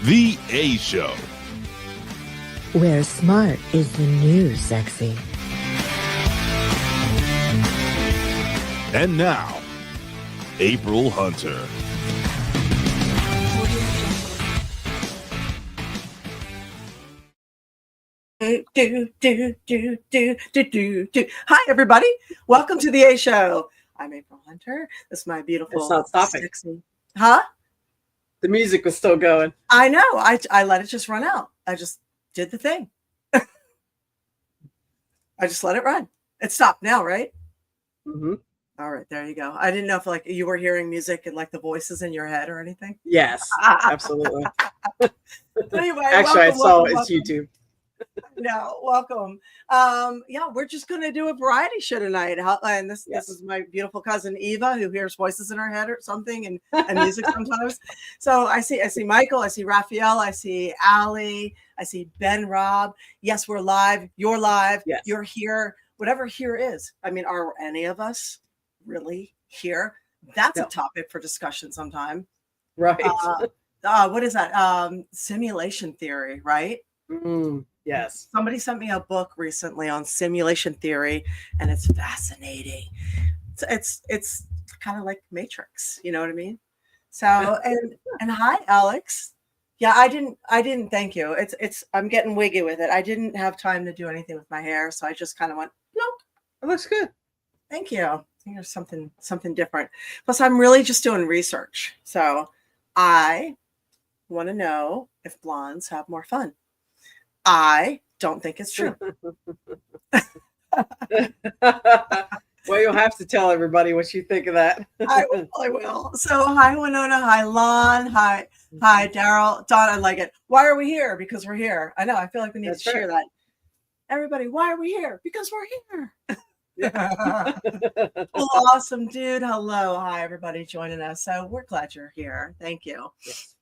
The A Show. Where smart is the new sexy. And now, April Hunter. Hi, everybody. Welcome to the A Show. I'm April Hunter. This is my beautiful, It's not stopping. sexy. Huh? The music was still going. I know. I let it just run out. I just did the thing. I just let it run. It stopped now, right? Mm-hmm. All right, there you go. I didn't know if like you were hearing music and like the voices in your head or anything. Yes, absolutely. Anyway, Actually, I welcome, saw welcome, it's YouTube. No, welcome. Yeah, we're just gonna do a variety show tonight. And this is my beautiful cousin Eva, who hears voices in her head or something and music sometimes. So I see Michael, I see Raphael, I see Allie, I see Ben Rob. Yes, we're live. You're live. Yes. You're here. Whatever here is. I mean, are any of us really here? That's a topic for discussion sometime. Right. What is that? Simulation theory, right? Yes. Somebody sent me a book recently on simulation theory, and it's fascinating. It's kind of like Matrix, you know what I mean? So and hi, Alex. Yeah, I didn't thank you. I'm getting wiggy with it. I didn't have time to do anything with my hair, so I just kind of went, nope. It looks good. Thank you. I think there's something different. Plus, I'm really just doing research. So I want to know if blondes have more fun. I don't think it's true. Well, you'll have to tell everybody what you think of that. I will. So hi, Winona. Hi, Lon. Hi, Daryl. Don, I like it. Why are we here? Because we're here. I know. I feel like we need to share that. Everybody, why are we here? Because we're here. Awesome, dude. Hello. Hi, everybody joining us. So we're glad you're here. Thank you. Yes.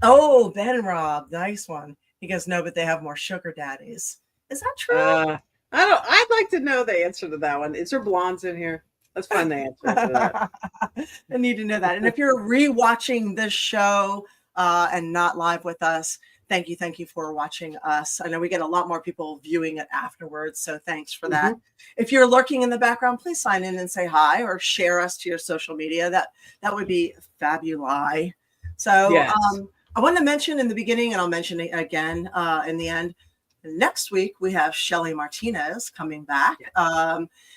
Oh, Ben Rob. Nice one. He goes, no, but they have more sugar daddies. Is that true? I'd like to know the answer to that one. Is there blondes in here? Let's find the answer to that. I need to know that. And if you're rewatching this show and not live with us, thank you for watching us. I know we get a lot more people viewing it afterwards, so thanks for that. If you're lurking in the background, please sign in and say hi or share us to your social media. That would be fabulous. So yes. I want to mention in the beginning, and I'll mention it again in the end. Next week, we have Shelly Martinez coming back.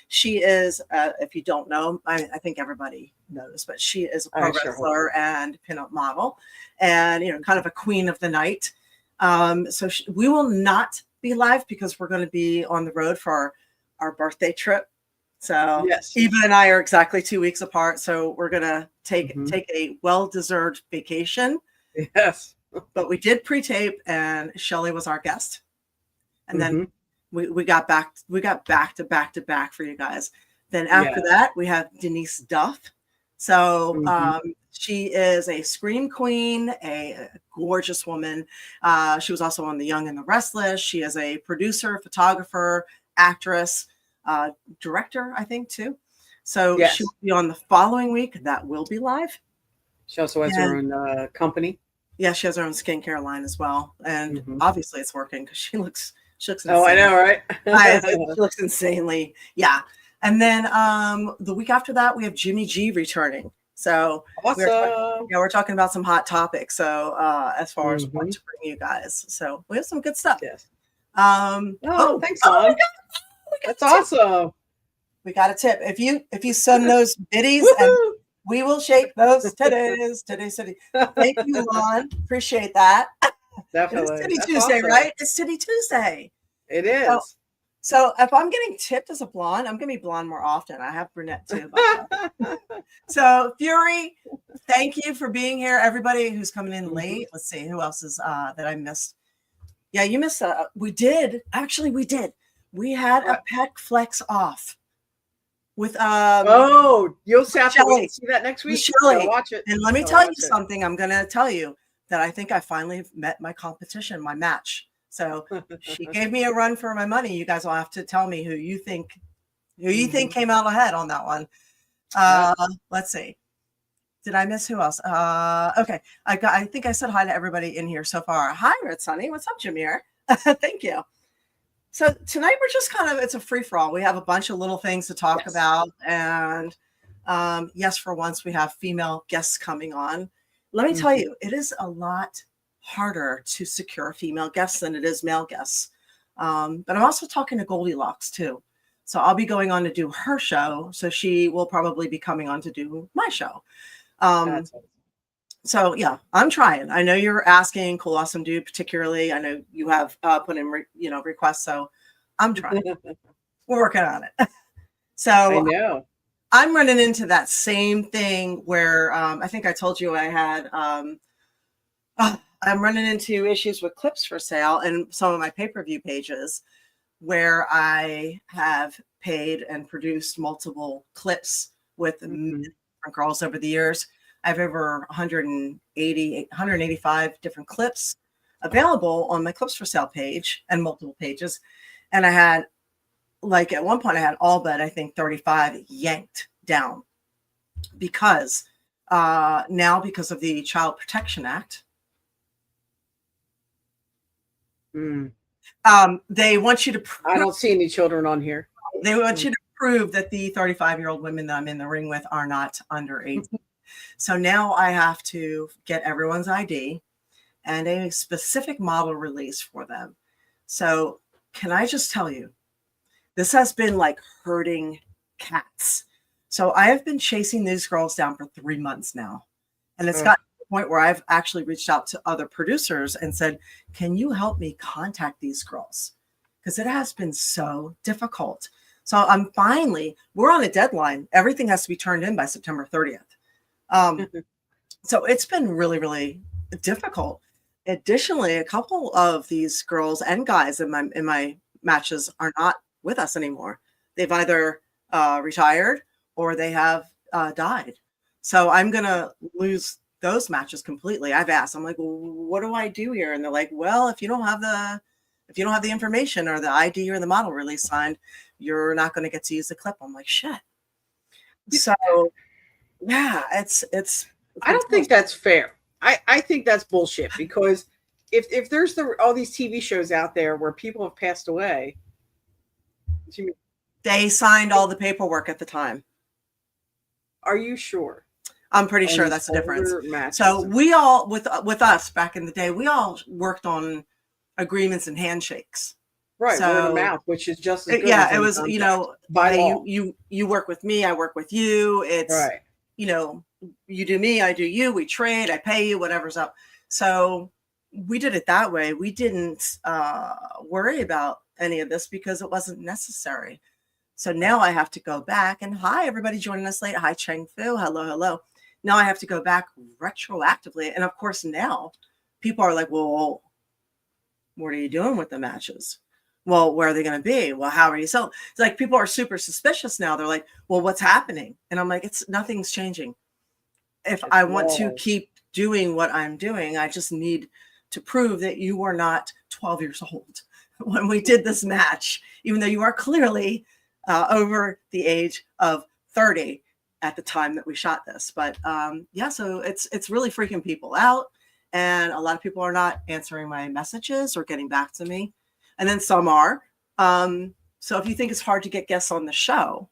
She is, if you don't know, I think everybody knows, but she is a pro wrestler and pinup model and, kind of a queen of the night. So we will not be live because we're going to be on the road for our birthday trip. So Eva and I are exactly 2 weeks apart. So we're going to take a well-deserved vacation. Yes. But we did pre-tape and Shelly was our guest. And then we got back to back for you guys. Then after that, we have Denise Duff. So she is a scream queen, a gorgeous woman. She was also on The Young and the Restless. She is a producer, photographer, actress, director, I think, too. So she'll be on the following week. That will be live. She also has her own company. Yeah, she has her own skincare line as well. And obviously it's working because she looks insane. Oh, I know, right? She looks insanely. Yeah. And then the week after that, we have Jimmy G returning. So awesome. we're talking about some hot topics. So as far as what to bring you guys. So we have some good stuff. Yes. Thanks, Son. That's awesome. We got a tip. If you send those biddies and we will shake those titties. Thank you, Lon. Appreciate that. Definitely. It's Titty Tuesday, awesome. Right? It's Titty Tuesday. It is. So if I'm getting tipped as a blonde, I'm going to be blonde more often. I have brunette too. So Fury, thank you for being here. Everybody who's coming in late. Let's see who else is that I missed. Yeah, you missed. We did. Actually, we did. We had a pec flex off. With you'll have to wait and see that next week. Shelly. Watch it. And let me tell you something. I'm going to tell you that I think I finally met my competition, my match. So she gave me a run for my money. You guys will have to tell me who you think came out ahead on that one. Let's see. Did I miss who else? Okay. I think I said hi to everybody in here so far. Hi, Red Sunny. What's up, Jameer? Thank you. So tonight we're just it's a free for all. We have a bunch of little things to talk about. And yes, for once we have female guests coming on. Let me tell you, it is a lot harder to secure female guests than it is male guests. But I'm also talking to Goldilocks too. So I'll be going on to do her show. So she will probably be coming on to do my show. So yeah, I'm trying. I know you're asking, Cool Awesome Dude, particularly. I know you have put in requests, so I'm trying. We're working on it. So I know I'm running into that same thing where I think I told you I had. I'm running into issues with clips for sale and some of my pay-per-view pages where I have paid and produced multiple clips with different girls over the years. I have over 185 different clips available on my clips for sale page and multiple pages. And I had, like, at one point I had all but I think 35 yanked down because now, because of the Child Protection Act, they want you to prove, I don't see any children on here. They want you to prove that the 35-year-old women that I'm in the ring with are not under 18. So now I have to get everyone's ID and a specific model release for them. So can I just tell you, this has been like herding cats. So I have been chasing these girls down for 3 months now. And it's gotten to the point where I've actually reached out to other producers and said, can you help me contact these girls? Because it has been so difficult. So we're on a deadline. Everything has to be turned in by September 30th. So it's been really, really difficult. Additionally, a couple of these girls and guys in my matches are not with us anymore. They've either retired or they have died. So I'm going to lose those matches completely. I've asked, I'm like, well, what do I do here? And they're like, well, if you don't have the information or the ID or the model release signed, you're not going to get to use the clip. I'm like, shit. So yeah, it's I don't think that's fair. I think that's bullshit, because if there's all these TV shows out there where people have passed away, they signed all the paperwork at the time. Are you sure? I'm pretty sure that's the difference. So we all, with us back in the day, we all worked on agreements and handshakes. Right, so, word of mouth, which is just as good. Yeah, it was, you work with me, I work with you. It's right. You do me, I do you, we trade, I pay you, whatever's up. So we did it that way. We didn't worry about any of this because it wasn't necessary. So now I have to go back and hi, everybody joining us late. Hi, Cheng Fu. Hello. Now I have to go back retroactively. And of course, now people are like, well, what are you doing with the matches? Well, where are they going to be? Well, how are you selling? It's like people are super suspicious now. They're like, well, what's happening? And I'm like, nothing's changing. If I want to keep doing what I'm doing, I just need to prove that you were not 12 years old when we did this match, even though you are clearly over the age of 30 at the time that we shot this. But yeah, so it's really freaking people out. And a lot of people are not answering my messages or getting back to me. And then some are. So if you think it's hard to get guests on the show,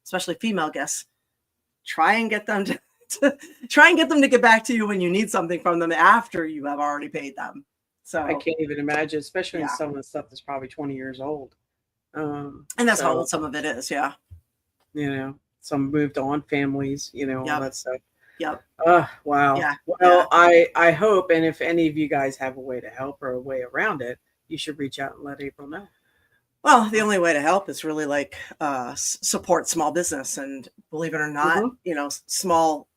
especially female guests, try and get them to get back to you when you need something from them after you have already paid them. So I can't even imagine, especially in some of the stuff that's probably 20 years old. And that's how old some of it is. Yeah. Some moved on families, all that stuff. Yep. Wow. Yeah. Well, I hope, and if any of you guys have a way to help or a way around it, you should reach out and let April know. Well, the only way to help is really like support small business, and believe it or not, small,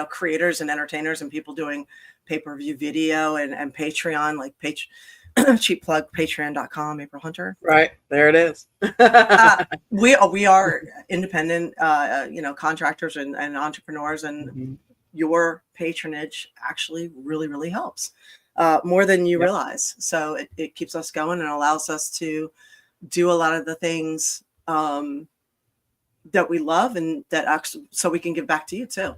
creators and entertainers and people doing pay-per-view video and Patreon, like cheap plug, patreon.com, April Hunter. Right. There it is. We are independent, contractors and entrepreneurs, and your patronage actually really, really helps. More than you realize. So it keeps us going and allows us to do a lot of the things that we love and that actually, so we can give back to you too.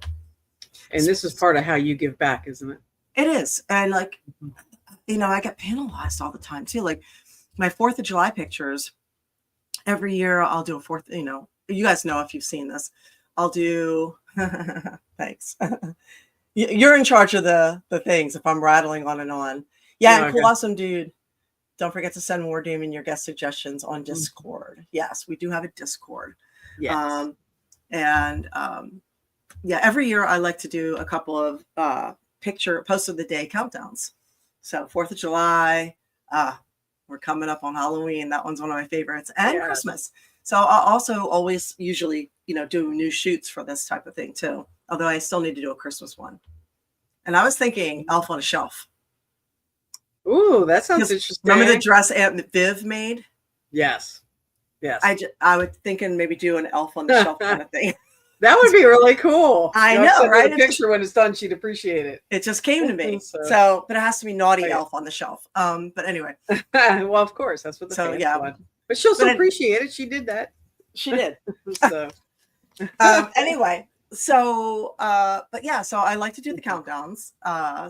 And this is part of how you give back, isn't it? It is. And like, I get penalized all the time too. Like my 4th of July pictures, every year I'll do a 4th, you guys know if you've seen this. I'll do, thanks. You're in charge of the things if I'm rattling on and on. Yeah, and Cool Awesome Dude. Don't forget to send War Demon your guest suggestions on Discord. Yes, we do have a Discord. Yes. Every year I like to do a couple of post of the day countdowns. So 4th of July, we're coming up on Halloween. That one's one of my favorites, and Christmas. So I'll also always usually, do new shoots for this type of thing too. Although I still need to do a Christmas one. And I was thinking Elf on a Shelf. Ooh, that sounds interesting. Remember the dress Aunt Viv made? Yes. Yes. I was thinking maybe do an Elf on the Shelf kind of thing. That would be really cool. I know, right? The picture when it's done, she'd appreciate it. It just came to me. So, but it has to be naughty Elf on the Shelf. But anyway. Well, of course, that's what the fans want. But she'll still appreciate it. She did that. She did. So anyway, so so I like to do the countdowns.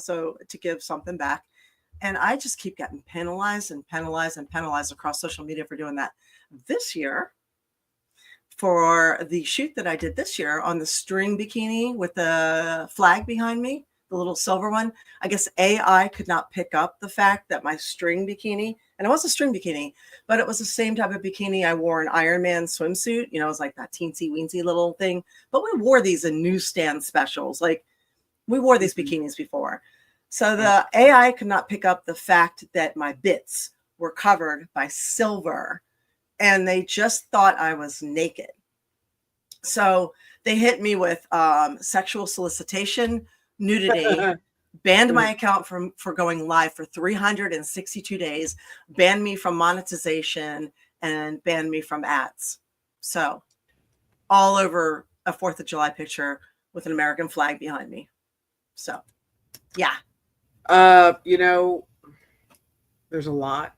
So to give something back. And I just keep getting penalized across social media for doing that. This year, for the shoot that I did this year on the string bikini with the flag behind me, the little silver one, I guess AI could not pick up the fact that my string bikini, and it was a string bikini, but it was the same type of bikini I wore in Iron Man swimsuit. It was like that teensy weensy little thing. But we wore these in newsstand specials. Like we wore these bikinis before. So the AI could not pick up the fact that my bits were covered by silver, and they just thought I was naked. So they hit me with sexual solicitation, nudity, banned my account for going live for 362 days, banned me from monetization, and banned me from ads. So all over a 4th of July picture with an American flag behind me. So, yeah. There's a lot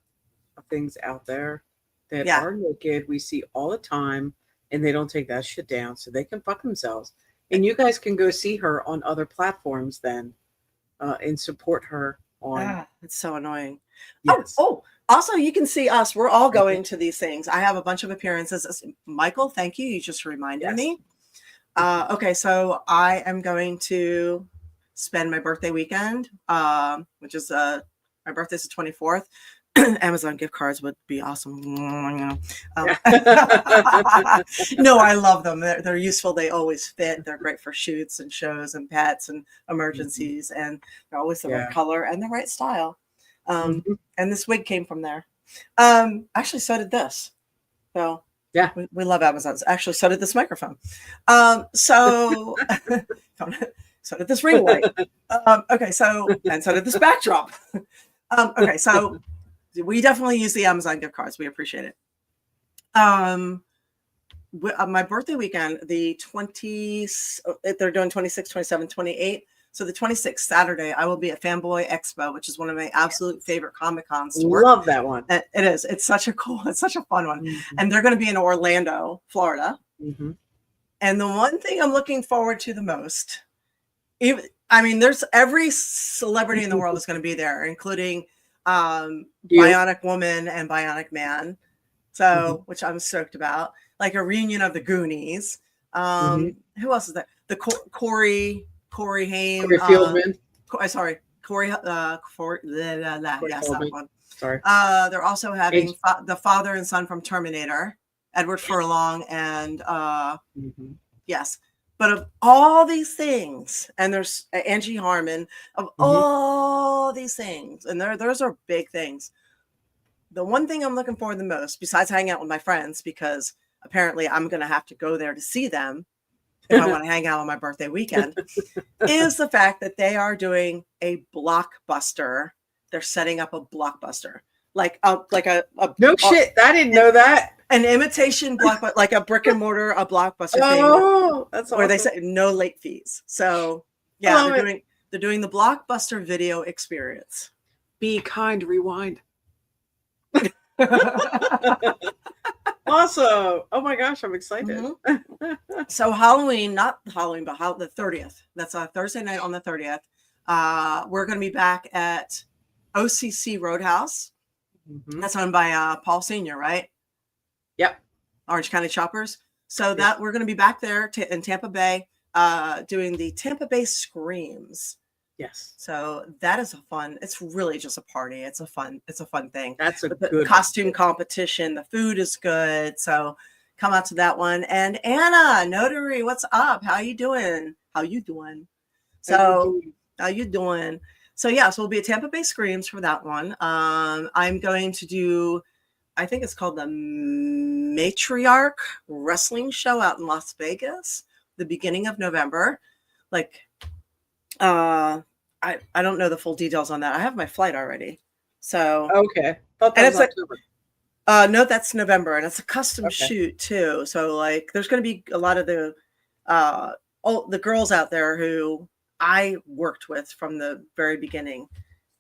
of things out there that are naked. We see all the time, and they don't take that shit down, so they can fuck themselves. And you guys can go see her on other platforms then, and support her on. It's so annoying. Yes. Also, you can see us. We're all going to these things. I have a bunch of appearances. Michael, thank you. You just reminded me. Okay, so I am going to spend my birthday weekend, which is my birthday's the 24th. Amazon gift cards would be awesome. No, I love them. They're useful. They always fit. They're great for shoots and shows and pets and emergencies, and they're always the right color and the right style. And this wig came from there. Actually, so did this. So yeah, we love Amazon. Actually, so did this microphone. So did this ring light. Okay, so did this backdrop. Okay, so we definitely use the Amazon gift cards. We appreciate it. My birthday weekend, the 20s, they're doing 26, 27, 28. So the 26th, Saturday, I will be at Fanboy Expo, which is one of my absolute favorite Comic Cons to work. Love that one. It is. It's such a fun one. And they're going to be in Orlando, Florida. And the one thing I'm looking forward to the most, there's every celebrity in the world is going to be there, including Bionic Woman and Bionic Man. So, which I'm stoked about. Like a reunion of the Goonies. Who else is there? The Corey Haim. Corey Fieldman. Corey. Yes, that one. Sorry. They're also having the father and son from Terminator, Edward Furlong, and yes. But of all these things, and there's Angie Harmon, of all these things, and those are big things. The one thing I'm looking forward to the most, besides hanging out with my friends, because apparently I'm going to have to go there to see them if I want to hang out on my birthday weekend, is the fact that they are doing a blockbuster. They're setting up a blockbuster, like a no shit. I didn't know that. An imitation blockbuster, like a brick and mortar, a blockbuster thing. Oh, that's awesome. Where they say no late fees. So yeah, they're doing the blockbuster video experience. Be kind, rewind. Awesome. Oh my gosh, I'm excited. So Halloween, not Halloween, but the 30th. That's a Thursday night on the 30th. We're going to be back at OCC Roadhouse. That's owned by Paul Sr., right? Yep. Orange County Choppers. So that we're going to be back there in Tampa Bay doing the Tampa Bay Screams. Yes. So that is fun. It's really just a party. It's a fun thing. That's a the good costume competition. The food is good. So come out to that one. And Anna, Notary, what's up? How you doing? How you doing? So yeah, so we'll be at Tampa Bay Screams for that one. I'm going to do, I think it's called the Matriarch Wrestling Show out in Las Vegas, the beginning of November. Like, I don't know the full details on that. I have my flight already. So okay. Thought that was October. No, that's November, and it's a custom shoot too. So like, there's going to be a lot of the girls out there who I worked with from the very beginning.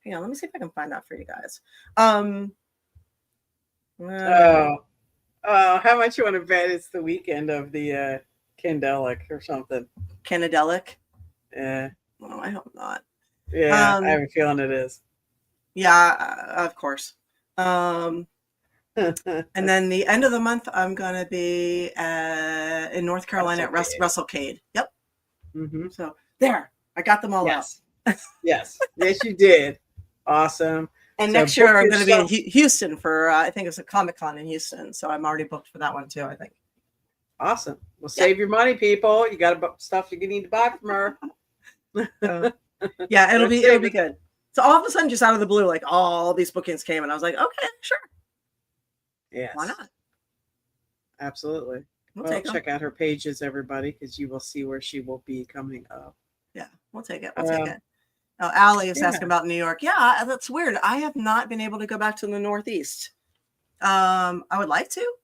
Hang on, let me see if I can find that for you guys. How much you want to bet it's the weekend of the Candelic or something? Canadelic? Yeah. Well, I hope not. Yeah, I have a feeling it is. Yeah, of course. And then the end of the month, I'm going to be in North Carolina at WrestleCade. Yep. So there, I got them all out. Yes, you did. Awesome. And so next year I'm going to be in Houston for, I think it's a Comic-Con in Houston. So I'm already booked for that one too, I think. Awesome. Well, save your money, people. You got stuff you need to buy from her. Yeah, it'll be good. So all of a sudden, just out of the blue, like all these bookings came, and I was like, okay, sure. Yes. Why not? Absolutely. Well, check out her pages, everybody, because you will see where she will be coming up. Yeah, we'll take it. We'll take it. Oh, Allie is asking about New York. Yeah, that's weird. I have not been able to go back to the Northeast. I would like to,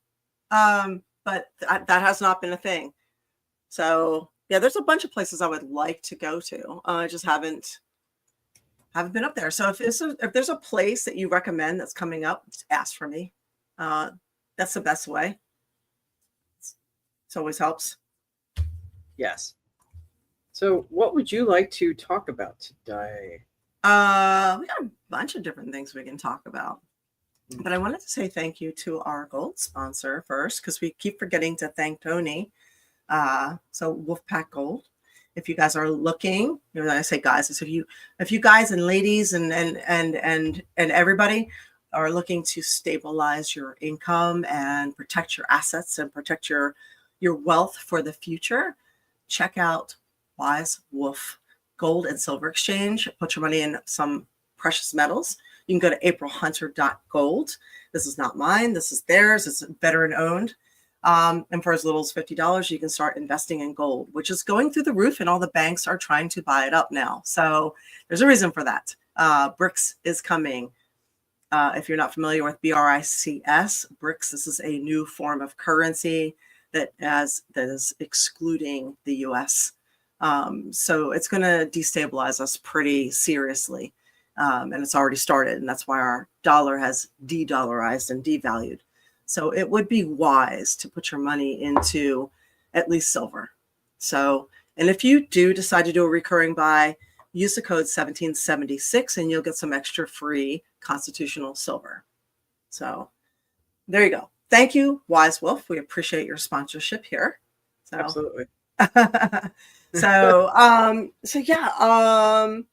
but that has not been a thing. So yeah, there's a bunch of places I would like to go to. I just haven't been up there. So if there's a place that you recommend that's coming up, just ask for me. That's the best way. It always helps. Yes. So what would you like to talk about today? We got a bunch of different things we can talk about. But I wanted to say thank you to our gold sponsor first, because we keep forgetting to thank Tony. So Wolfpack Gold. If you guys are looking, when I say guys, it's if you guys and ladies and everybody are looking to stabilize your income and protect your assets and protect your wealth for the future, check out Wise Wolf Gold and Silver Exchange. Put your money in some precious metals. You can go to aprilhunter.gold. This is not mine. This is theirs. It's veteran owned. And for as little as $50, you can start investing in gold, which is going through the roof, and all the banks are trying to buy it up now. So there's a reason for that. BRICS is coming. If you're not familiar with BRICS, BRICS, this is a new form of currency that is excluding the US. So it's going to destabilize us pretty seriously. And it's already started. And that's why our dollar has de-dollarized and devalued. So it would be wise to put your money into at least silver. So, and if you do decide to do a recurring buy, use the code 1776 and you'll get some extra free constitutional silver. So there you go. Thank you, Wise Wolf. We appreciate your sponsorship here. So. Absolutely. So yeah, I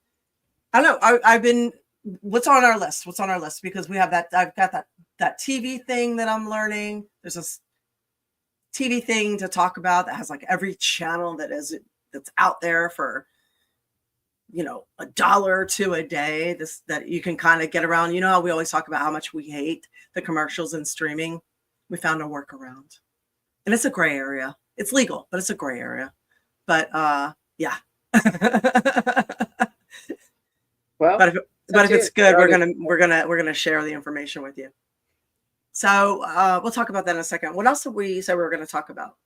don't know. I've been, what's on our list? Because we have I've got that TV thing that I'm learning. There's this TV thing to talk about that has like every channel that's out there for, $1 or $2 a day. That you can kind of get around. You know how we always talk about how much we hate the commercials and streaming. We found a workaround, and it's a gray area. It's legal, but it's a gray area. But yeah. Well, but if it's good, we're gonna share the information with you. So we'll talk about that in a second. What else did we say we were going to talk about?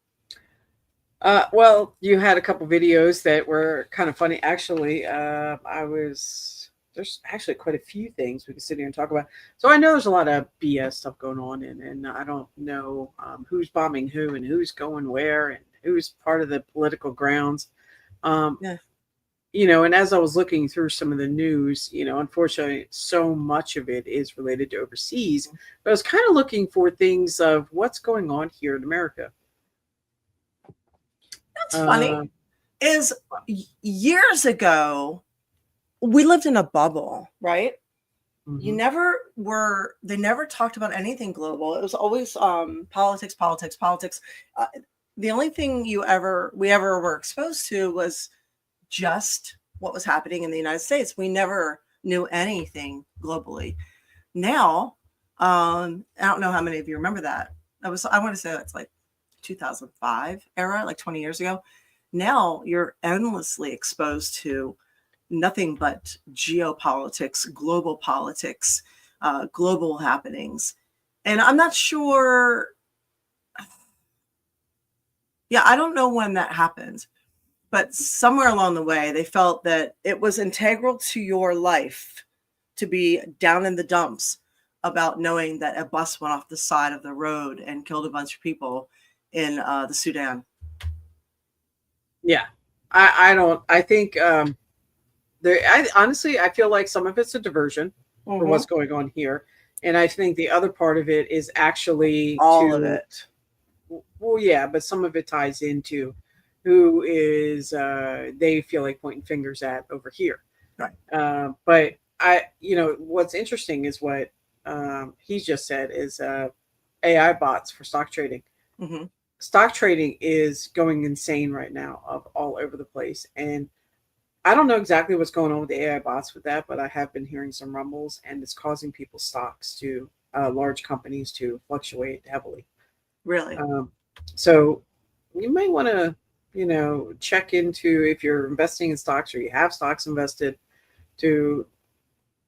Well, you had a couple videos that were kind of funny. Actually, I was there's actually quite a few things we can sit here and talk about. So I know there's a lot of BS stuff going on, and I don't know who's bombing who and who's going where and who's part of the political grounds. Yeah. And as I was looking through some of the news, unfortunately, so much of it is related to overseas. But I was kind of looking for things of what's going on here in America. That's funny. Is years ago, we lived in a bubble, right? Mm-hmm. They never talked about anything global. It was always politics. The only thing we ever were exposed to was just what was happening in the United States. We never knew anything globally. Now, I don't know how many of you remember that. I want to say that's like 2005 era, like 20 years ago. Now you're endlessly exposed to nothing but geopolitics, global politics, global happenings. And I'm not sure. Yeah, I don't know when that happened, but somewhere along the way, they felt that it was integral to your life to be down in the dumps about knowing that a bus went off the side of the road and killed a bunch of people in the Sudan. Yeah, I think honestly, I feel like some of it's a diversion for what's going on here. And I think the other part of it is actually all of it. Well, yeah, but some of it ties into who is they feel like pointing fingers at over here. Right. But what's interesting is what he just said is AI bots for stock trading. Mm-hmm. Stock trading is going insane right now, of all over the place. And I don't know exactly what's going on with the AI bots with that, but I have been hearing some rumbles, and it's causing people's stocks to large companies to fluctuate heavily. Really? So you might want to, check into, if you're investing in stocks or you have stocks invested, to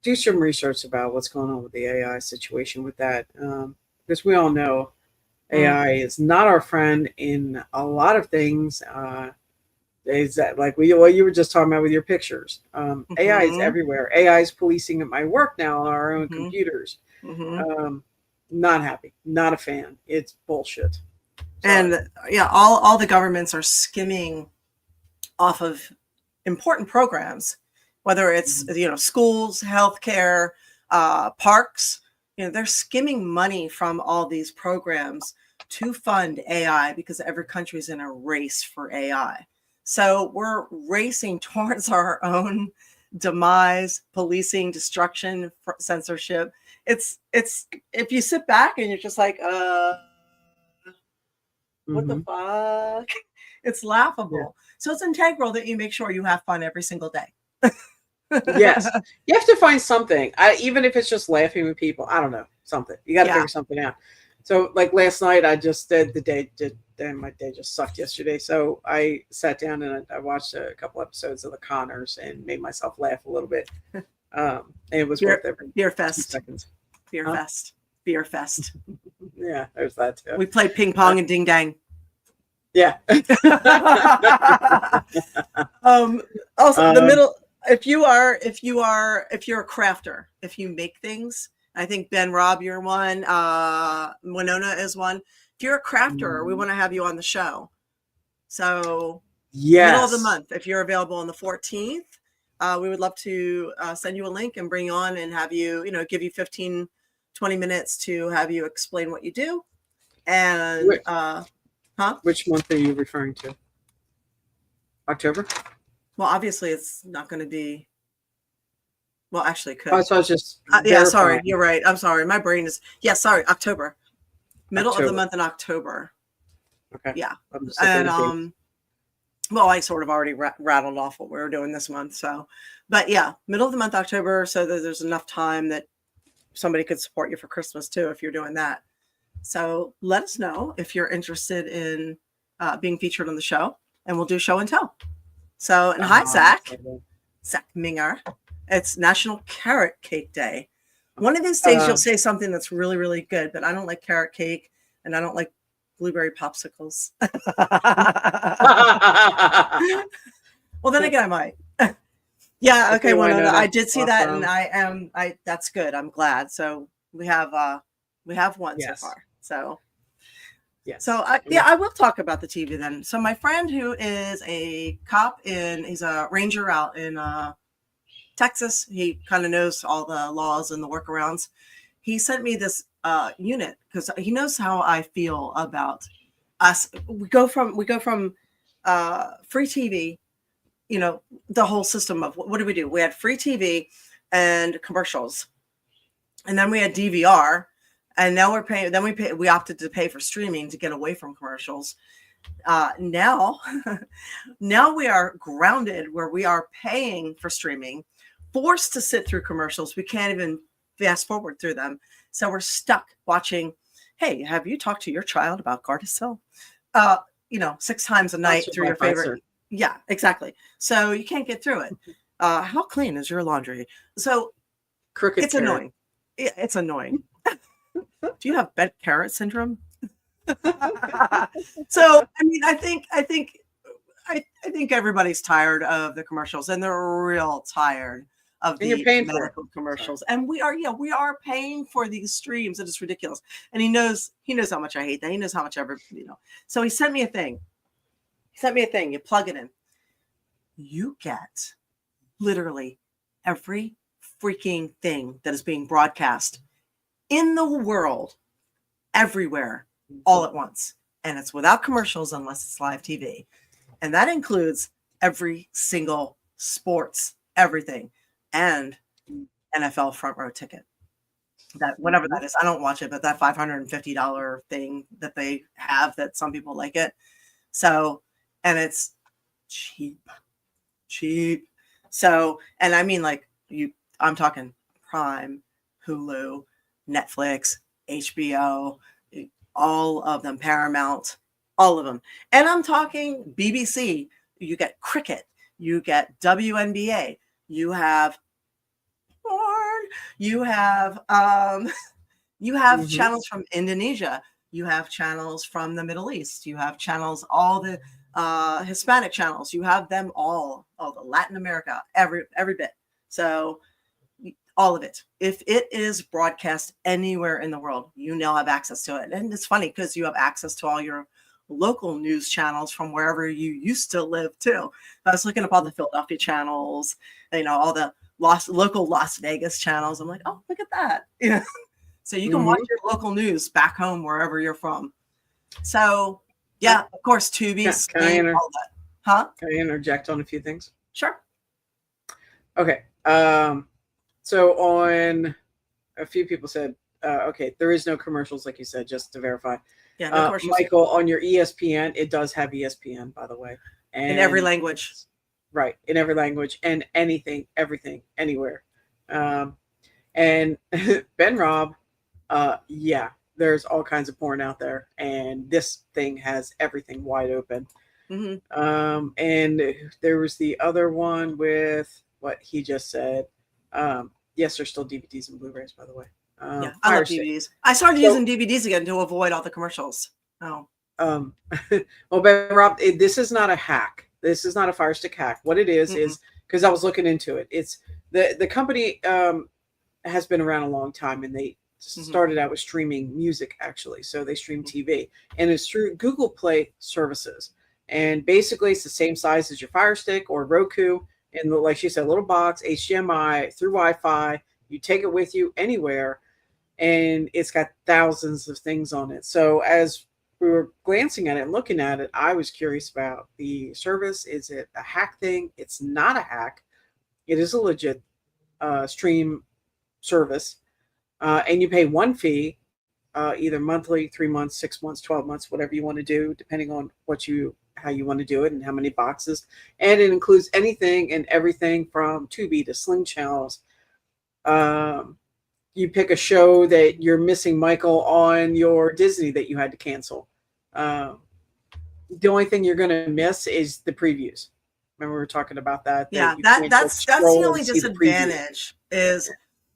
do some research about what's going on with the AI situation with that. Because we all know AI is not our friend in a lot of things. Is that like what you were just talking about with your pictures? AI is everywhere. AI is policing at my work now on our own computers. Not happy, not a fan. It's bullshit. Sorry. And yeah, all the governments are skimming off of important programs, whether it's schools, healthcare, parks. They're skimming money from all these programs to fund AI because every country's in a race for AI. So we're racing towards our own demise, policing, destruction, censorship. It's if you sit back and you're just like, what the fuck? It's laughable. Yeah. So it's integral that you make sure you have fun every single day. Yes. You have to find something. Even if it's just laughing with people. I don't know. Something. You got to figure something out. So like last night, I just did my day just sucked yesterday. So I sat down and I watched a couple episodes of The Connors and made myself laugh a little bit. And it was worth every Beer fest. 2 seconds. Beer fest. Yeah, there's that too. We played ping pong and ding dang. Yeah. Also, the middle. If you're a crafter, if you make things, I think Ben, Rob, you're one. Winona is one. If you're a crafter, we want to have you on the show. So, middle of the month, if you're available on the 14th, we would love to send you a link and bring you on and have you, give you 15, 20 minutes to have you explain what you do. And, Which month are you referring to? October? Well, obviously it's not going to be. Well, actually, it could. Oh, so I was just. Sorry. You're right. I'm sorry. My brain is. Sorry. October. Middle of the month in October. Okay. Yeah. And well, I sort of already rattled off what we were doing this month. So, but yeah, middle of the month, October, so that there's enough time that somebody could support you for Christmas too, if you're doing that. So let us know if you're interested in being featured on the show, and we'll do show and tell. So, and hi, Zach Minger. It's National Carrot Cake Day. One of these days you'll say something that's really, really good, but I don't like carrot cake and I don't like blueberry popsicles. Well, then again, I might. Yeah. If Okay. they Well, wind no, up I did see that, and awesome. that's good. I'm glad. So we have one so Yes. far. So Yes. yeah, I will talk about the TV then. So my friend who is a cop he's a ranger out in Texas. He kind of knows all the laws and the workarounds. He sent me this unit because he knows how I feel about us. We go from free TV, the whole system of what did we do? We had free TV and commercials, and then we had DVR, and now we're paying. Then we opted to pay for streaming to get away from commercials. Now, now we are grounded where we are paying for streaming, forced to sit through commercials. We can't even fast forward through them. So we're stuck watching. Hey, have you talked to your child about Gardasil? 6 times a night Sponsored through by your favorite. Pfizer. Yeah, exactly. So you can't get through it. How clean is your laundry? So Crooked it's carrot. annoying. It's annoying. Do you have bent carrot syndrome? So I think everybody's tired of the commercials, and they're real tired of And you're the paying for it. medical commercials. And we are paying for these streams. It is ridiculous. And he knows how much I hate that. He knows how much So he sent me a thing. You plug it in. You get literally every freaking thing that is being broadcast in the world, everywhere, all at once. And it's without commercials unless it's live TV. And that includes every single sports, everything, and NFL front row ticket. That whatever that is, I don't watch it, but that $550 thing that they have, that some people like it. So, and it's cheap. So, and I mean, like I'm talking Prime, Hulu, Netflix, HBO, all of them, Paramount, all of them. And I'm talking BBC. You get cricket, you get WNBA, you have porn, you have channels from Indonesia, you have channels from the Middle East, you have channels, all the Hispanic channels, you have them all the Latin America, every bit. So all of it. If it is broadcast anywhere in the world, you now have access to it. And it's funny because you have access to all your local news channels from wherever you used to live too. I was looking up all the Philadelphia channels, all the local Las Vegas channels. I'm like, oh, look at that. So you can watch your local news back home wherever you're from. So yeah, of course, Tubi, Sling, all that. Huh? Can I interject on a few things? Sure. Okay. So on a few people said, okay, there is no commercials, like you said, just to verify. Yeah, no commercials. Michael, on your ESPN, it does have ESPN, by the way. And in every language. Right. In every language and anything, everything, anywhere. And Ben Rob, yeah, there's all kinds of porn out there. And this thing has everything wide open. Mm-hmm. And there was the other one with what he just said. Yes, there's still DVDs and Blu-rays, by the way. Yeah, I love DVDs. I started using DVDs again to avoid all the commercials. Oh. Well, Ben Rob, this is not a hack. This is not a Fire Stick hack. What it is because I was looking into it. It's the company has been around a long time, and they started out with streaming music, actually. So they stream TV, and it's through Google Play services. And basically, it's the same size as your Fire Stick or Roku. And like she said, a little box, HDMI through Wi-Fi. You take it with you anywhere, and it's got thousands of things on it. So as we were glancing at it and looking at it, I was curious about the service. Is it a hack thing? It's not a hack. It is a legit stream service, and you pay one fee, either monthly, 3 months, 6 months, 12 months, whatever you want to do, depending on how you want to do it and how many boxes. And it includes anything and everything from Tubi to Sling channels. You pick a show that you're missing, Michael, on your Disney that you had to cancel. The only thing you're going to miss is the previews. Remember we were talking about that? Yeah, that's the only disadvantage is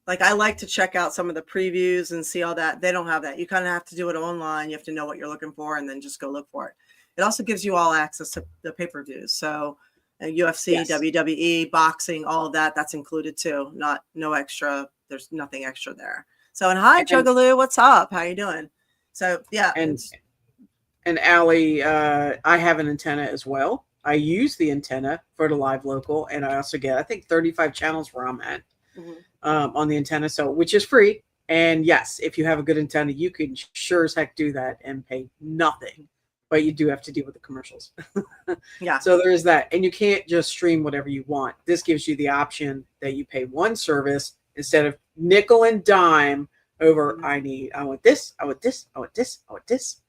like I like to check out some of the previews and see all that. They don't have that. You kind of have to do it online. You have to know what you're looking for and then just go look for it. It also gives you all access to the pay-per-views. So UFC, Yes. WWE, boxing, all of that, that's included too. No extra. There's nothing extra there. So, and hi, And Jugaloo, what's up? How you doing? So, yeah. and Allie, I have an antenna as well. I use the antenna for the live local, and I also get, I think, 35 channels where I'm at on the antenna, so which is free. And yes, if you have a good antenna, you can sure as heck do that and pay nothing, but you do have to deal with the commercials. Yeah. So there is that, and you can't just stream whatever you want. This gives you the option that you pay one service instead of nickel and dime over. I want this, I want this, I want this, I want this.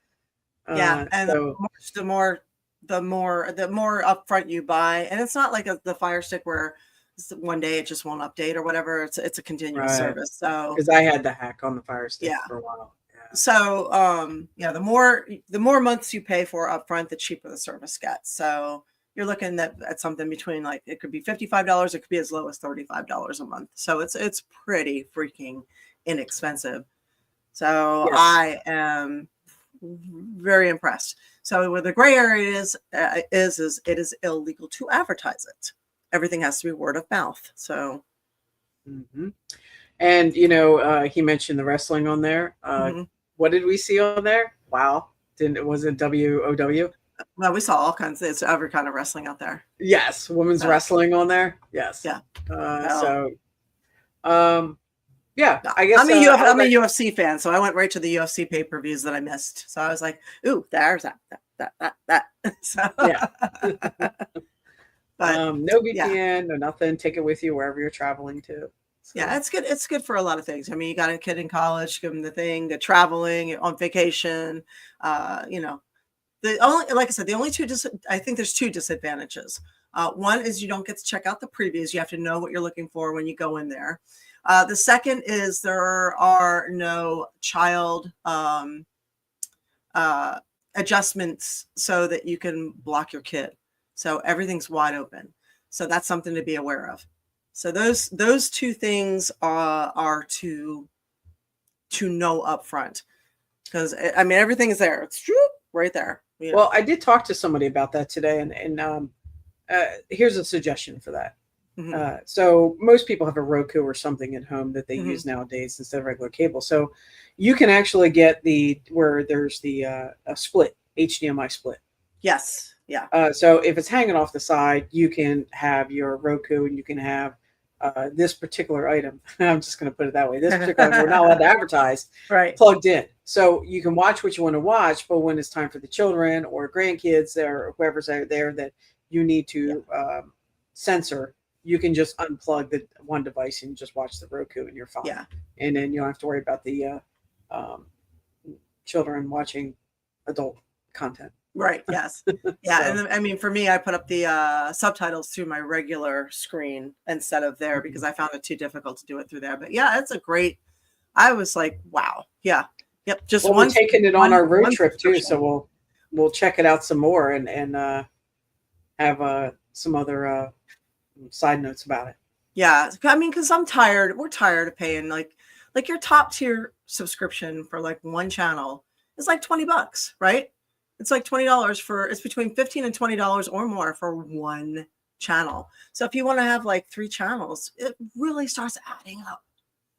Yeah, and so, the more upfront you buy, and it's not like the Fire Stick where one day it just won't update or whatever. It's a continuous service. So because I had the hack on the Fire Stick for a while. Yeah. So the more months you pay for upfront, the cheaper the service gets. So you're looking at something between, like, it could be $55, it could be as low as $35 a month. So it's pretty freaking inexpensive. So Yes. I am very impressed. So where the gray area is it is illegal to advertise it. Everything has to be word of mouth. So, and he mentioned the wrestling on there. What did we see on there? Wow, was it WOW? Well, we saw all kinds. It's every kind of wrestling out there. Yes, women's wrestling on there. Yes. Yeah. Yeah, I guess I'm a UFC fan, so I went right to the UFC pay-per-views that I missed. So I was like, "Ooh, there's that." So yeah. But no VPN, no nothing. Take it with you wherever you're traveling to. So. Yeah, it's good. It's good for a lot of things. I mean, you got a kid in college, give them the thing, traveling, on vacation. Like I said, the only I think there's two disadvantages. One is you don't get to check out the previews. You have to know what you're looking for when you go in there. The second is there are no child adjustments so that you can block your kid. So everything's wide open. So that's something to be aware of. So those two things are to know up front, because I mean everything is there. It's right there. Yeah. Well, I did talk to somebody about that today, and here's a suggestion for that. So most people have a Roku or something at home that they use nowadays instead of regular cable. So you can actually get where there's the a split, HDMI split. Yes. Yeah. So if it's hanging off the side, you can have your Roku and you can have this particular item. I'm just going to put it that way. This particular item, we're not allowed to advertise, right? Plugged in. So you can watch what you want to watch, but when it's time for the children or grandkids or whoever's out there that you need to censor, you can just unplug the one device and just watch the Roku and you're fine. Yeah. And then you don't have to worry about the children watching adult content. Right. Yes. Yeah. So. And I mean, for me, I put up the subtitles through my regular screen instead of there because I found it too difficult to do it through there. But yeah, it's I was like, wow. Yeah. Yep. Just we're taking it on our road trip too. So we'll check it out some more and have some other side notes about it. Yeah. I mean, because we're tired of paying like your top tier subscription for like one channel is like $20, right? It's like $20 it's between $15 and $20 or more for one channel. So if you want to have like 3 channels, it really starts adding up.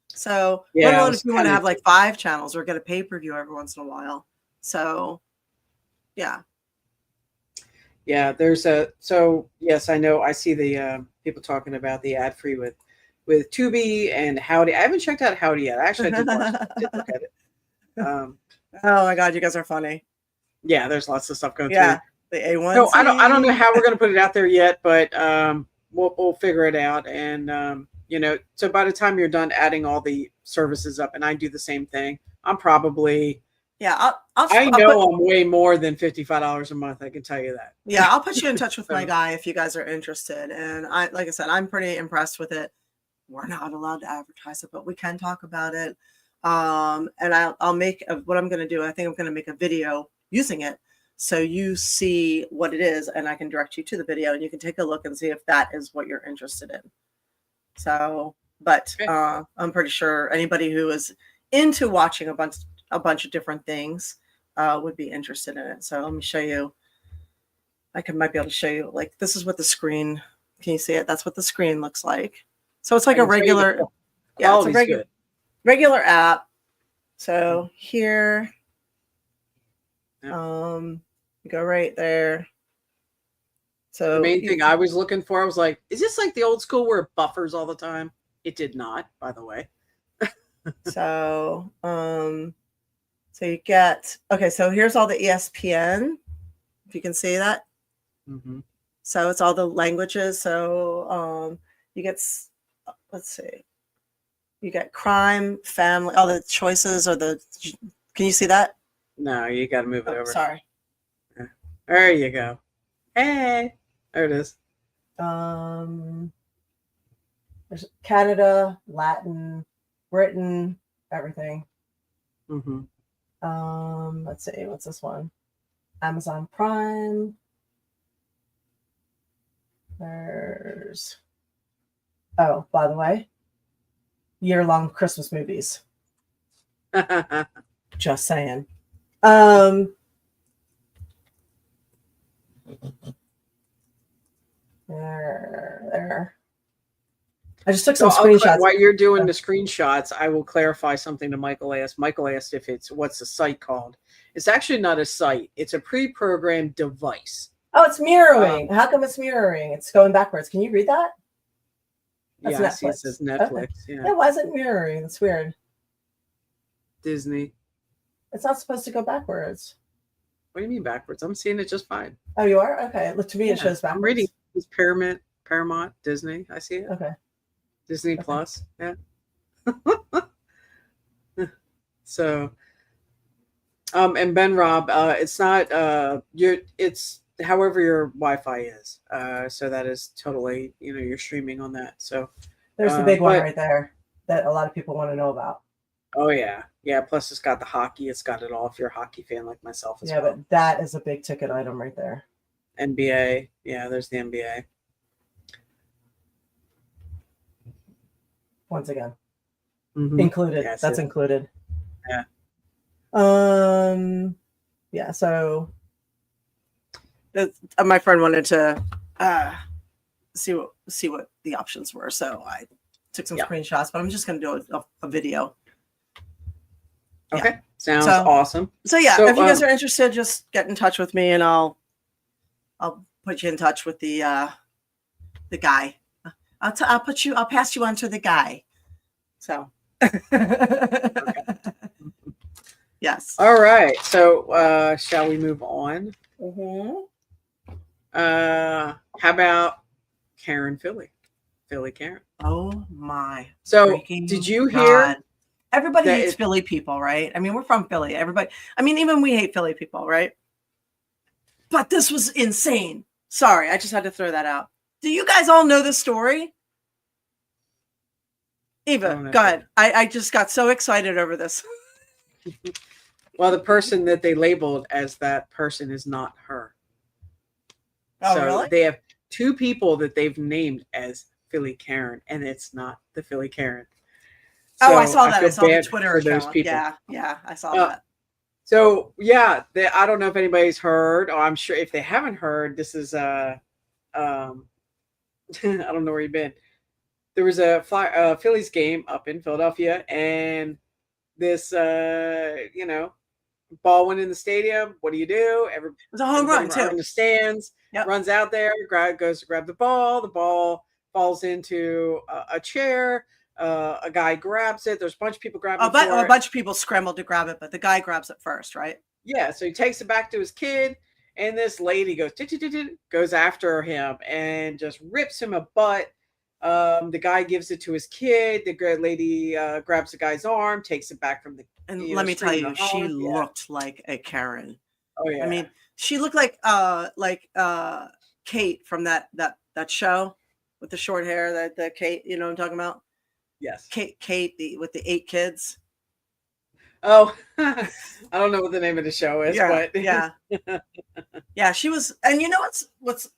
So let alone if you want to have like 5 channels or get a pay-per-view every once in a while. So yeah. Yeah, so yes, I know I see the people talking about the ad free with Tubi and Howdy. I haven't checked out Howdy yet. Actually, I did look at it. Oh my God, you guys are funny. Yeah, there's lots of stuff going through. The A1. So I don't know how we're going to put it out there yet, but we'll figure it out. And so by the time you're done adding all the services up, and I do the same thing, I'm probably I'm way more than $55 a month. I can tell you that. Yeah, I'll put you in touch with my guy if you guys are interested. And like I said, I'm pretty impressed with it. We're not allowed to advertise it, but we can talk about it. And I'll make what I'm going to do. I think I'm going to make a video using it so you see what it is, and I can direct you to the video and you can take a look and see if that is what you're interested in. So, but I'm pretty sure anybody who is into watching a bunch of different things would be interested in it. So let me show you might be able to show you. Like, this is what the screen. Can you see it? That's what the screen looks like. So it's like a regular. Yeah, it's a regular app. So here, you go right there. So the main thing I was looking for, I was like, is this like the old school where it buffers all the time? It did not, by the way. So, so you get, okay, so here's all the ESPN, if you can see that. Mm-hmm. So it's all the languages. So you get, let's see, you get crime, family, all the choices or can you see that? No, you got to move it over. Sorry. Yeah. There you go. Hey, there it is. There's Canada, Latin, Britain, everything. Mm-hmm. Let's see, what's this one? Amazon Prime. There's, oh, by the way, year-long Christmas movies. Just saying. There. I just took some screenshots. While you're doing the screenshots, I will clarify something to Michael asked. Michael asked if what's the site called? It's actually not a site. It's a pre-programmed device. Oh, it's mirroring. How come it's mirroring? It's going backwards. Can you read that? That's yeah, Netflix. It says Netflix. Okay. Yeah, why is it mirroring? That's weird. Disney. It's not supposed to go backwards. What do you mean backwards? I'm seeing it just fine. Oh, you are? Okay. Look, to me, it shows backwards. I'm reading. It's Paramount, Disney. I see it. Okay. Disney Plus. Yeah. So, and Ben Rob, it's not it's however your Wi-Fi is. So that is totally, you're streaming on that. So there's the big one right there that a lot of people want to know about. Oh yeah. Yeah. Plus it's got the hockey. It's got it all if you're a hockey fan like myself as well. Yeah, but that is a big ticket item right there. NBA. Yeah, there's the NBA. Once again. Included. Yeah, that's included. Yeah. Yeah, so my friend wanted to see what the options were. So I took some screenshots, but I'm just going to do a video. Okay. Yeah. Sounds awesome. So yeah, if you guys are interested, just get in touch with me and I'll put you in touch with the guy. I'll pass you on to the guy. So yes. All right. So shall we move on? Mm-hmm. How about Karen Philly Karen? Oh my. So did you hear? Everybody hates Philly people, right? I mean, we're from Philly. Everybody. I mean, even we hate Philly people, right? But this was insane. Sorry, I just had to throw that out. Do you guys all know this story? Eva, go ahead. I just got so excited over this. Well, the person that they labeled as that person is not her. Oh, so really? They have two people that they've named as Philly Karen, and it's not the Philly Karen. So I saw that. I saw the Twitter account. Yeah, I saw that. So yeah, I don't know if anybody's heard, or I'm sure if they haven't heard, this is I don't know where you've been. There was a Phillies game up in Philadelphia, and this ball went in the stadium. What do? It was a home run too. In the stands, runs out there, goes to grab the ball. The ball falls into a chair. A guy grabs it. There's a bunch of people grabbing it. A bunch of people scrambled to grab it, but the guy grabs it first, right? Yeah. So he takes it back to his kid, and this lady goes after him and just rips him a butt. The guy gives it to his kid. The lady grabs the guy's arm, takes it back from the. And let me tell you, she looked like a Karen. Oh yeah. I mean, she looked like Kate from that show with the short hair. The Kate, you know what I'm talking about? Yes. Kate with the 8 kids. Oh, I don't know what the name of the show is, but yeah, she was. And you know it was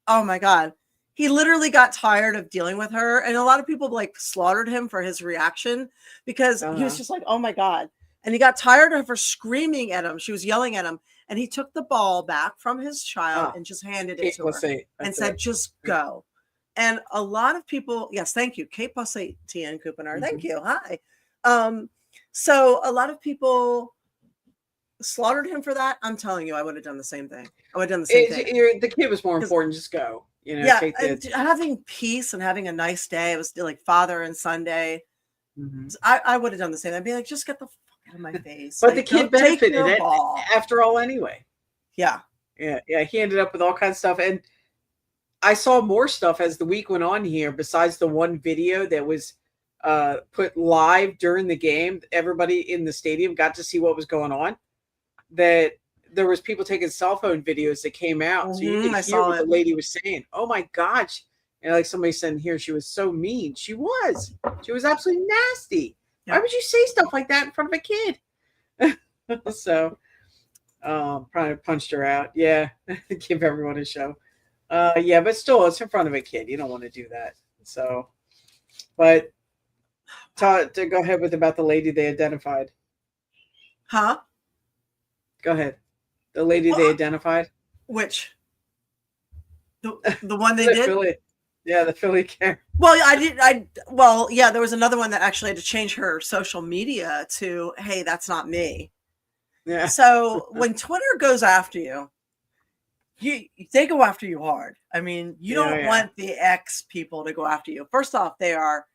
oh my God. He literally got tired of dealing with her, and a lot of people slaughtered him for his reaction because he was just like, oh my God. And he got tired of her screaming at him. She was yelling at him. and he took the ball back from his child and just handed it to her and said, just go. And a lot of people, yes, thank you. K plus 8 TN Couponer. Thank you. Hi. So a lot of people slaughtered him for that. I'm telling you, I would have done the same thing. I would have done the same thing. The kid was more important. Just go. You know, yeah, take having peace and having a nice day. It was like Father and Sunday. I would have done the same. I'd be like, just get the fuck out of my face. But like, the kid benefited it after all anyway. Yeah. He ended up with all kinds of stuff. And I saw more stuff as the week went on here, besides the one video that was put live during the game. Everybody in the stadium got to see what was going on. That there was people taking cell phone videos that came out. So you could hear what the lady was saying. Oh my gosh. And like somebody said here, she was so mean. She was absolutely nasty. Yeah. Why would you say stuff like that in front of a kid? So probably punched her out. Yeah. Give everyone a show. Yeah, but still, it's in front of a kid. You don't want to do that. So, but to go ahead with about the lady they identified. Huh? Go ahead. The lady they identified. Which? The one they did? Philly. Yeah, the Philly Karen. Well, there was another one that actually had to change her social media to, hey, that's not me. Yeah. So when Twitter goes after you, they go after you hard. I mean, you don't want the X people to go after you. First off, they are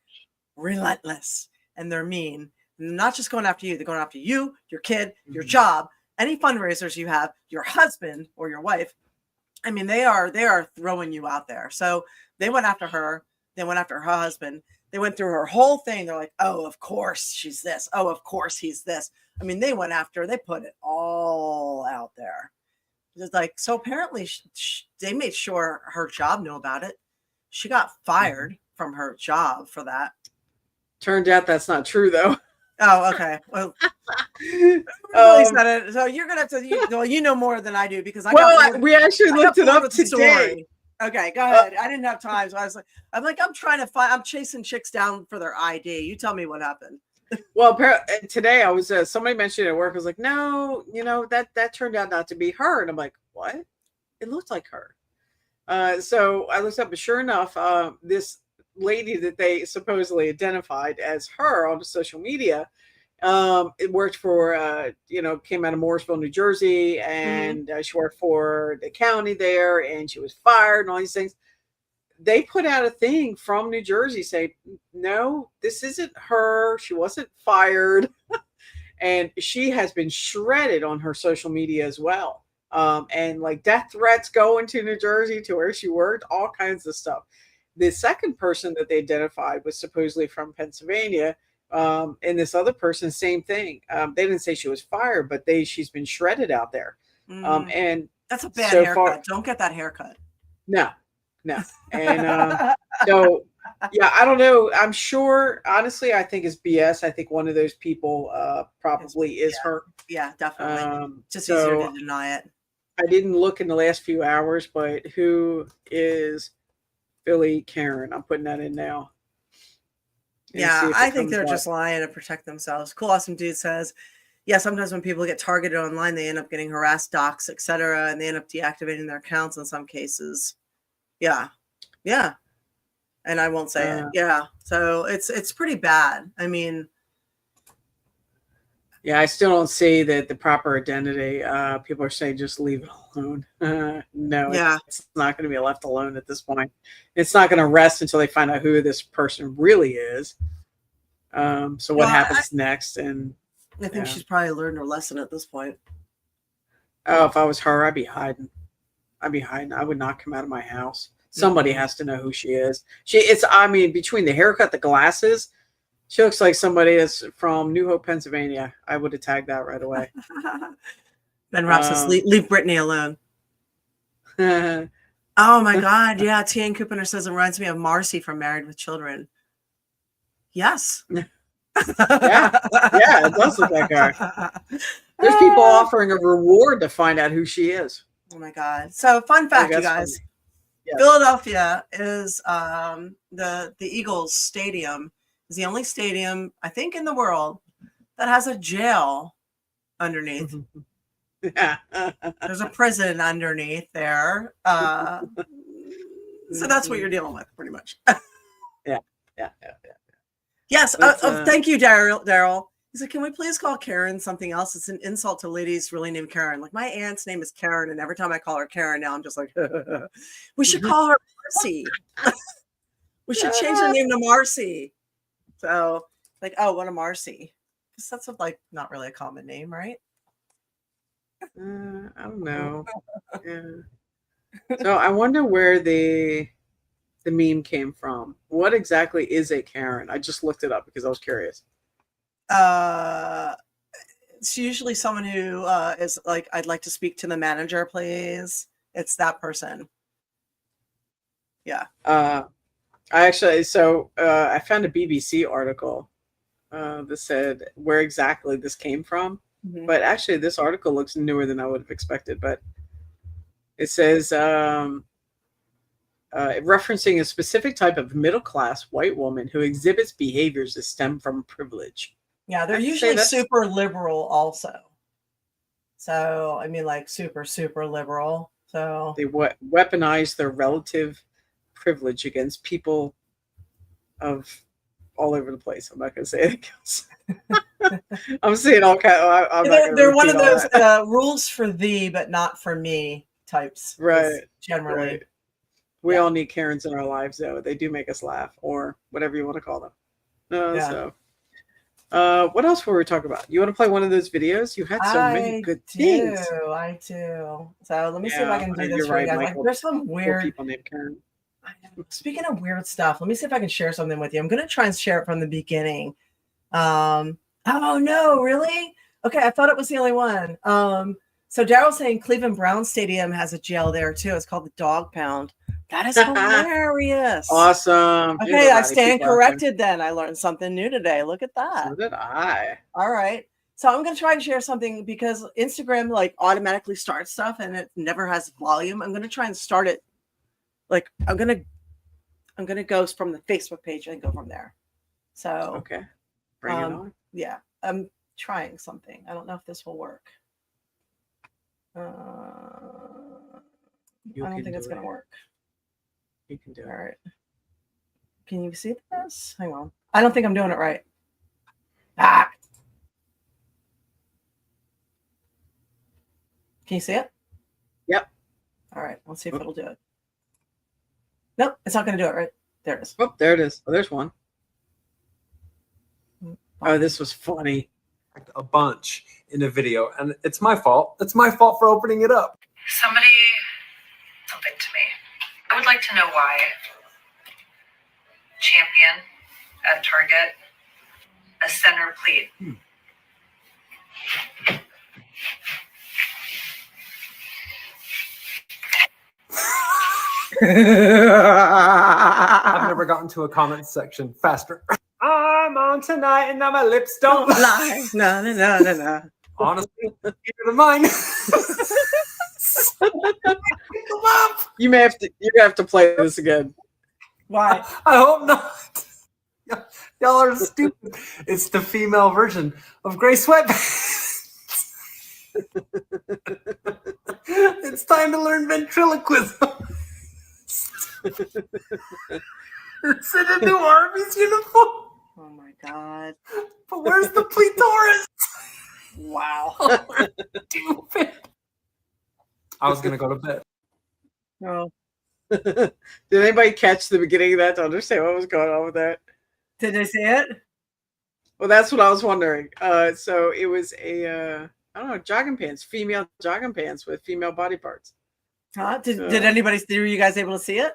relentless and they're mean. And they're not just going after you, they're going after you, your kid, your job, any fundraisers you have, your husband or your wife. I mean, they are throwing you out there. So they went after her. They went after her husband. They went through her whole thing. They're like, oh, of course she's this. Oh, of course he's this. I mean, they went after, they put it all out there. It's like, so apparently they made sure her job knew about it. She got fired from her job for that. Turned out that's not true, though. Oh, okay. Well, said it. So you're gonna have to. You know more than I do because we actually looked it up today. Okay, go ahead. I didn't have time, so I was like, I'm trying to find. I'm chasing chicks down for their ID. You tell me what happened. Well, today I was somebody mentioned it at work. I was like, no, that turned out not to be her, and I'm like, what? It looked like her. So I looked up, but sure enough, this lady that they supposedly identified as her on social media, it worked for came out of Morrisville, New Jersey, and she worked for the county there, and she was fired and all these things. They put out a thing from New Jersey saying, no, this isn't her. She wasn't fired. And she has been shredded on her social media as well. And like death threats going to New Jersey to where she worked, all kinds of stuff. The second person that they identified was supposedly from Pennsylvania. And this other person, same thing. They didn't say she was fired, but she's been shredded out there. And that's a bad haircut. Don't get that haircut. No. And so, yeah, I don't know. I'm sure, honestly, I think it's BS. I think one of those people probably is her. Yeah, definitely. Just easier to deny it. I didn't look in the last few hours, but who is Philly Karen? I'm putting that in now. Yeah, I think they're just lying to protect themselves. Cool Awesome Dude says, yeah, sometimes when people get targeted online, they end up getting harassed, docs, etc., and they end up deactivating their accounts in some cases. Yeah. And I won't say it. Yeah. So it's pretty bad. I mean, yeah, I still don't see that the proper identity. People are saying just leave it alone. No, it's not going to be left alone at this point. It's not going to rest until they find out who this person really is. So what happens next? And I think she's probably learned her lesson at this point. Oh, if I was her, I'd be hiding. I would not come out of my house. Somebody has to know who she is. Between the haircut, the glasses, she looks like somebody that's from New Hope, Pennsylvania. I would have tagged that right away. Ben Rob says, leave Brittany alone. Oh my God. Yeah. T.N. Couponer says it reminds me of Marcy from Married with Children. Yes. Yeah, it does look like her. There's people offering a reward to find out who she is. Oh my God. So fun fact, you guys. Yes. Philadelphia is the Eagles stadium is the only stadium, I think, in the world that has a jail underneath. There's a prison underneath there. So that's what you're dealing with, pretty much. Yeah. Yes. But, Thank you, Daryl. He said, can we please call Karen something else? It's an insult to ladies really named Karen. Like, my aunt's name is Karen, and every time I call her Karen now, I'm just like, we should call her Marcy. We should change the name to Marcy. So, like, oh, what a Marcy. Because that's like not really a common name, right? I don't know. Yeah. So I wonder where the meme came from. What exactly is a Karen? I just looked it up because I was curious. It's usually someone who is like, I'd like to speak to the manager, please. It's that person. Yeah. I found a BBC article that said where exactly this came from. Mm-hmm. But actually, this article looks newer than I would have expected. But it says referencing a specific type of middle-class white woman who exhibits behaviors that stem from privilege. Yeah, they're usually super liberal also. So, I mean, like super, super liberal. So they weaponize their relative privilege against people of all over the place. I'm not going to say anything else. I'm seeing all kinds. They're one of those rules for thee, but not for me types. Right. Generally. Right. We all need Karens in our lives, though. They do make us laugh, or whatever you want to call them. So, what else were we talking about? You want to play one of those videos? You had so many good things. I do. So let me see if I can do this for you guys. Like, there's some weird people named Karen. Speaking of weird stuff, let me see if I can share something with you. I'm going to try and share it from the beginning. Oh no, really? Okay, I thought it was the only one. So Daryl's saying Cleveland Brown Stadium has a jail there too. It's called the Dog Pound. That is hilarious. Awesome. Okay, I stand corrected then. I learned something new today. Look at that. So did I. All right. So I'm going to try and share something because Instagram like automatically starts stuff and it never has volume. I'm going to try and start it. Like I'm going to go from the Facebook page and go from there. So, okay. Bring it on. Yeah, I'm trying something. I don't know if this will work. I don't think it's going to work. You can do it. All right. Can you see this? Hang on. I don't think I'm doing it right. Ah. Can you see it? Yep. All right. Let's see if it'll do it. Nope. It's not going to do it right. There it is. Oh, there it is. Oh, there's one. Oh, this was funny. A bunch in a video, and it's my fault. It's my fault for opening it up. Something to me. I would like to know why Champion at Target, a center pleat. I've never gotten to a comment section faster. I'm on tonight and now my lips don't lie. No. Honestly, neither do mine. You may have to play this again. Why? I hope not. Y'all are stupid. It's the female version of gray sweatpants. It's time to learn ventriloquism. It's in a new Arby's uniform. Oh my god. But where's the clitoris? Wow. Stupid. I was gonna go to bed. No. Did anybody catch the beginning of that to understand what was going on with that? Did they see it? Well, that's what I was wondering. So it was a I don't know, jogging pants, female jogging pants with female body parts. Huh? Did anybody? Were you guys able to see it?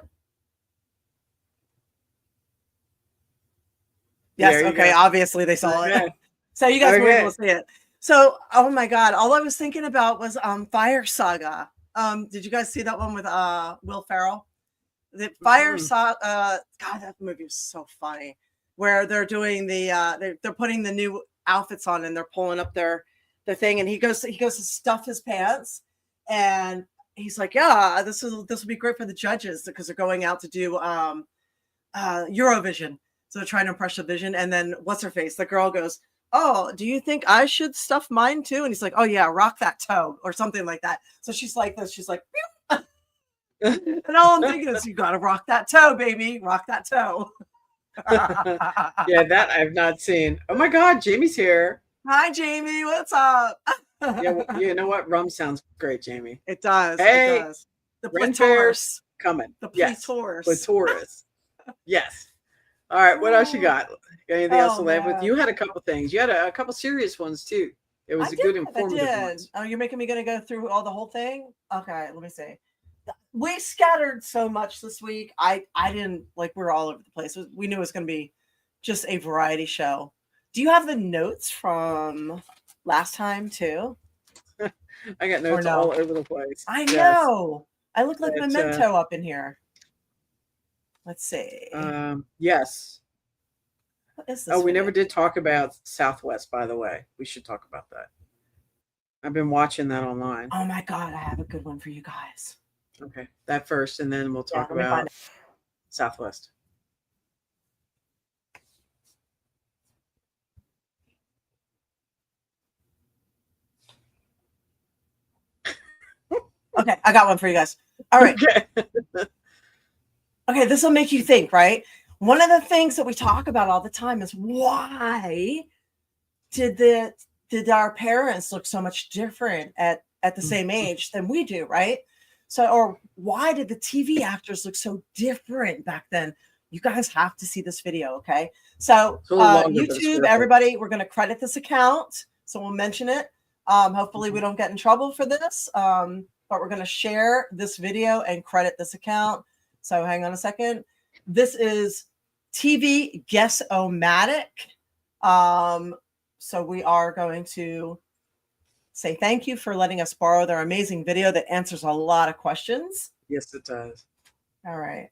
Yes. Okay. Go. Obviously, they saw it. So you guys were able to see it. So, oh my God! All I was thinking about was Fire Saga. Did you guys see that one with Will Ferrell? The Fire Saga. God, that movie was so funny. Where they're doing the they're putting the new outfits on and they're pulling up their thing, and he goes to stuff his pants, and he's like, "Yeah, this will be great for the judges because they're going out to do Eurovision." So they're trying to impress the vision. And then what's her face? The girl goes, oh, do you think I should stuff mine too? And he's like, oh yeah, rock that toe or something like that. So she's like this. She's like, and all I'm thinking is, you got to rock that toe, baby. Rock that toe. Yeah, that I've not seen. Oh my God, Jamie's here. Hi, Jamie. What's up? Yeah, well, you know what? Rum sounds great, Jamie. It does. Hey, it does. The Ren Taurus. coming. The Yes. Taurus. Taurus. Yes. All right. What else you got? Got anything else to land with? man. You had a couple things. You had a couple serious ones too. It was I a good did. informative one. Oh, you're making me gonna go through all the whole thing? Okay, let me see. We scattered so much this week. I didn't like, we're all over the place. We knew it was gonna be just a variety show. Do you have the notes from last time too? I got notes all over the place. I Yes. know. I look like But, Memento up in here. Let's see. Yes. What is this? Oh, we video? never did talk about Southwest, by the way. We should talk about that. I've been watching that online. Oh my God, I have a good one for you guys. Okay, that first, and then we'll talk let me find about Southwest. Okay, I got one for you guys. All right. Okay. Okay, this will make you think, right? One of the things that we talk about all the time is, why did our parents look so much different at the same age than we do, right? So, or why did the TV actors look so different back then? You guys have to see this video, okay? So YouTube, everybody, we're going to credit this account, so we'll mention it. Hopefully we don't get in trouble for this, but we're going to share this video and credit this account. So hang on a second. This is TV Guess-O-Matic. So we are going to say thank you for letting us borrow their amazing video that answers a lot of questions. Yes, it does. All right.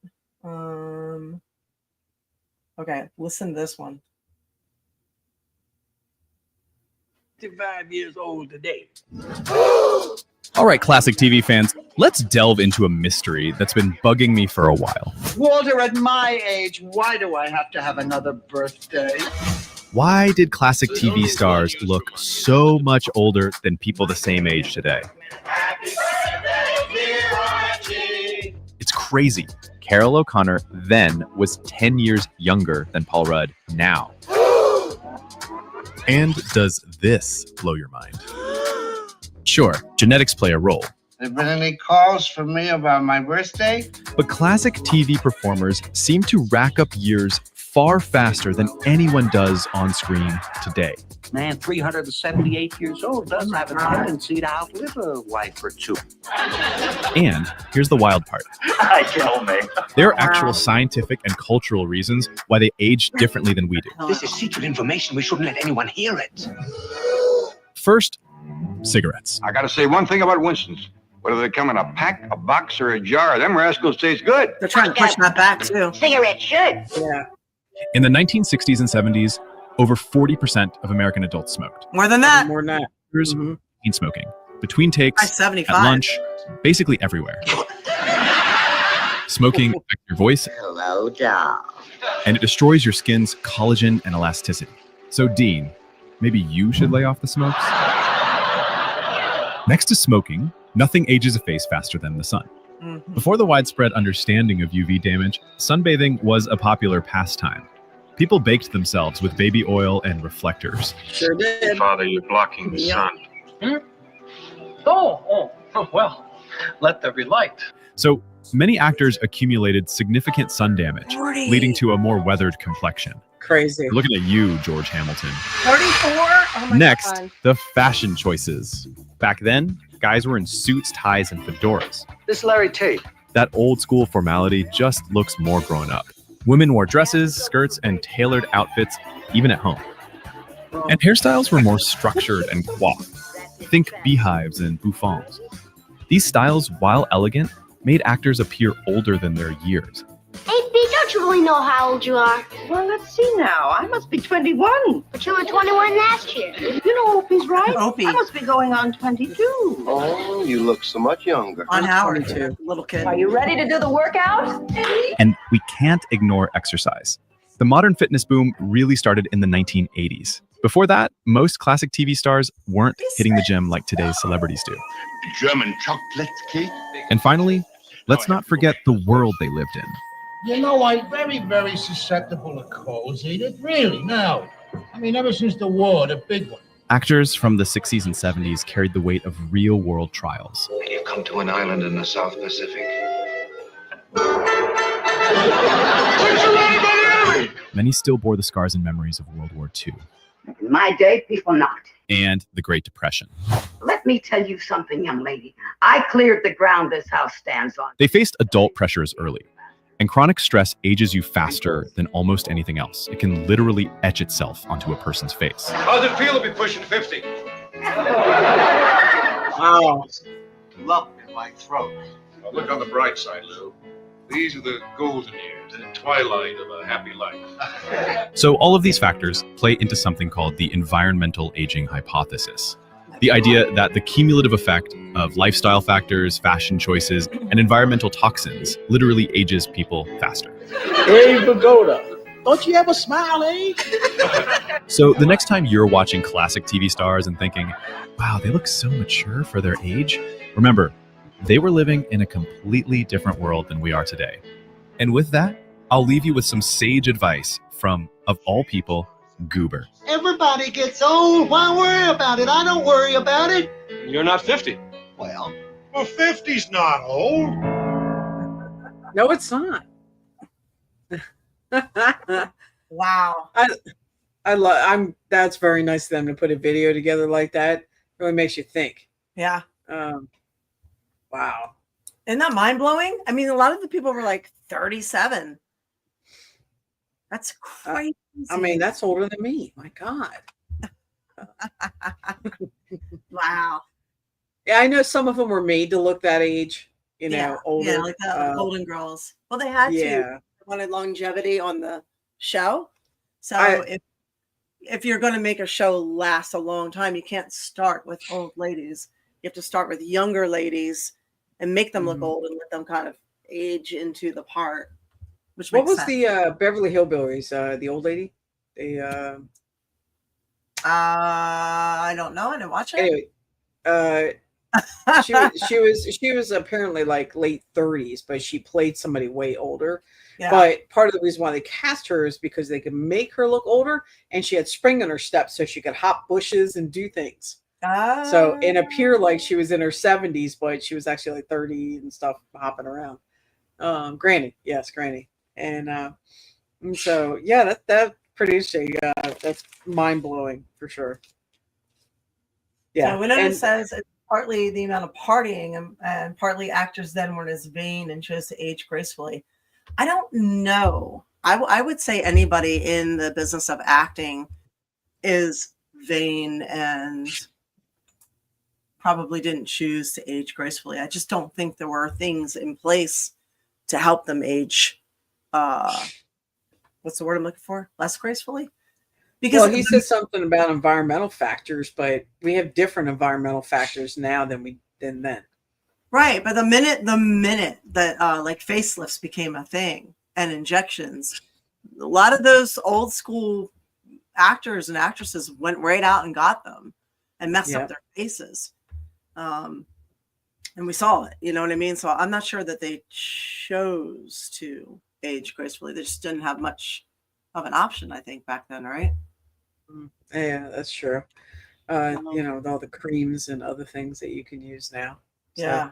Okay, listen to this one. 55 years old today. All right, classic TV fans, let's delve into a mystery that's been bugging me for a while. Walter, at my age, why do I have to have another birthday? Why did classic TV stars look so much older than people the same age today? It's crazy. Carol O'Connor then was 10 years younger than Paul Rudd now. And does this blow your mind? Sure, genetics play a role. There been any calls for me about my birthday? But classic TV performers seem to rack up years far faster than anyone does on screen today. Man, 378 years old does have a tendency to outlive a wife or two. And here's the wild part. I tell me. There are actual scientific and cultural reasons why they age differently than we do. This is secret information. We shouldn't let anyone hear it. First, cigarettes. I gotta say one thing about Winston's. Whether they come in a pack, a box, or a jar, them rascals taste good. They're trying to push that back too. Cigarette should. Yeah. In the 1960s and 70s, over 40% of American adults smoked. More than that. More than that. Here's Mhm. teen smoking. Between takes, By 75. at lunch, basically everywhere. Smoking affects your voice, Hello, doll. and it destroys your skin's collagen and elasticity. So, Dean, maybe you should lay off the smokes? Next to smoking, nothing ages a face faster than the sun. Mhm. Before the widespread understanding of UV damage, sunbathing was a popular pastime. People baked themselves with baby oil and reflectors. Sure did. Father, you're blocking the Yeah. sun. Oh, well, let there be light. So, many actors accumulated significant sun damage, 40. leading to a more weathered complexion. Crazy. Looking at you, George Hamilton. 34? Oh my Next, God. the fashion choices. Back then, guys were in suits, ties, and fedoras. This Larry Tate. That old school formality just looks more grown up. Women wore dresses, skirts, and tailored outfits, even at home. And hairstyles were more structured and coiffed. Think beehives and bouffants. These styles, while elegant, made actors appear older than their years. Hey, B, don't you really know how old you are? Well, let's see now. I must be 21. But you were 21 last year. You know Opie's right. Opie. I must be going on 22. Oh, you look so much younger. On Howard, 22. little kid. Are you ready to do the workout? And we can't ignore exercise. The modern fitness boom really started in the 1980s. Before that, most classic TV stars weren't hitting the gym like today's celebrities do. German chocolate cake. And finally, let's not forget the world they lived in. You know, I'm very, very susceptible to colds, Edith. Really, now. I mean, ever since the war, the big one. Actors from the 60s and 70s carried the weight of real-world trials. You've come to an island in the South Pacific. Many still bore the scars and memories of World War II. In my day, people not. And the Great Depression. Let me tell you something, young lady. I cleared the ground this house stands on. They faced adult pressures early. And chronic stress ages you faster than almost anything else. It can literally etch itself onto a person's face. How's it feel to be pushing 50? Wow. Lump in my throat. Well, look on the bright side, Lou. These are the golden years, the twilight of a happy life. So all of these factors play into something called the environmental aging hypothesis. The idea that the cumulative effect of lifestyle factors, fashion choices, and environmental toxins literally ages people faster. Hey, Pagoda. Don't you ever smile, eh? So the next time you're watching classic TV stars and thinking, wow, they look so mature for their age, remember, they were living in a completely different world than we are today. And with that, I'll leave you with some sage advice from, of all people, Goober. Everybody gets old. Why worry about it? I don't worry about it. You're not 50. Well, 50's not old. No, it's not. Wow. That's very nice of them to put a video together like that. Really makes you think. Yeah. Wow. Isn't that mind blowing? I mean, a lot of the people were like 37. That's crazy. I mean, that's older than me. My God. Wow. Yeah, I know some of them were made to look that age, older. Yeah, like the Golden Girls. Well, they had to. They wanted longevity on the show. So if you're going to make a show last a long time, you can't start with old ladies. You have to start with younger ladies and make them look old and let them kind of age into the part. What was the Beverly Hillbillies? The old lady? I don't know. I didn't watch it. Anyway, she was apparently like late 30s, but she played somebody way older. Yeah. But part of the reason why they cast her is because they could make her look older, and she had spring in her step, so she could hop bushes and do things. So it appeared like she was in her 70s, but she was actually like 30 and stuff, hopping around. Granny, yes, Granny. And so yeah, that pretty interesting. That's mind blowing for sure. Yeah, so Winona says it's partly the amount of partying and partly actors then weren't as vain and chose to age gracefully. I don't know. I would say anybody in the business of acting is vain and probably didn't choose to age gracefully. I just don't think there were things in place to help them age. What's the word I'm looking for? Less gracefully? Because he said something about environmental factors, but we have different environmental factors now than then. Right, but the minute that like facelifts became a thing and injections, a lot of those old school actors and actresses went right out and got them and messed up their faces. And we saw it, you know what I mean? So I'm not sure that they chose to age gracefully. They just didn't have much of an option, I think, back then, right? Yeah, that's true. With all the creams and other things that you can use now. So. Yeah.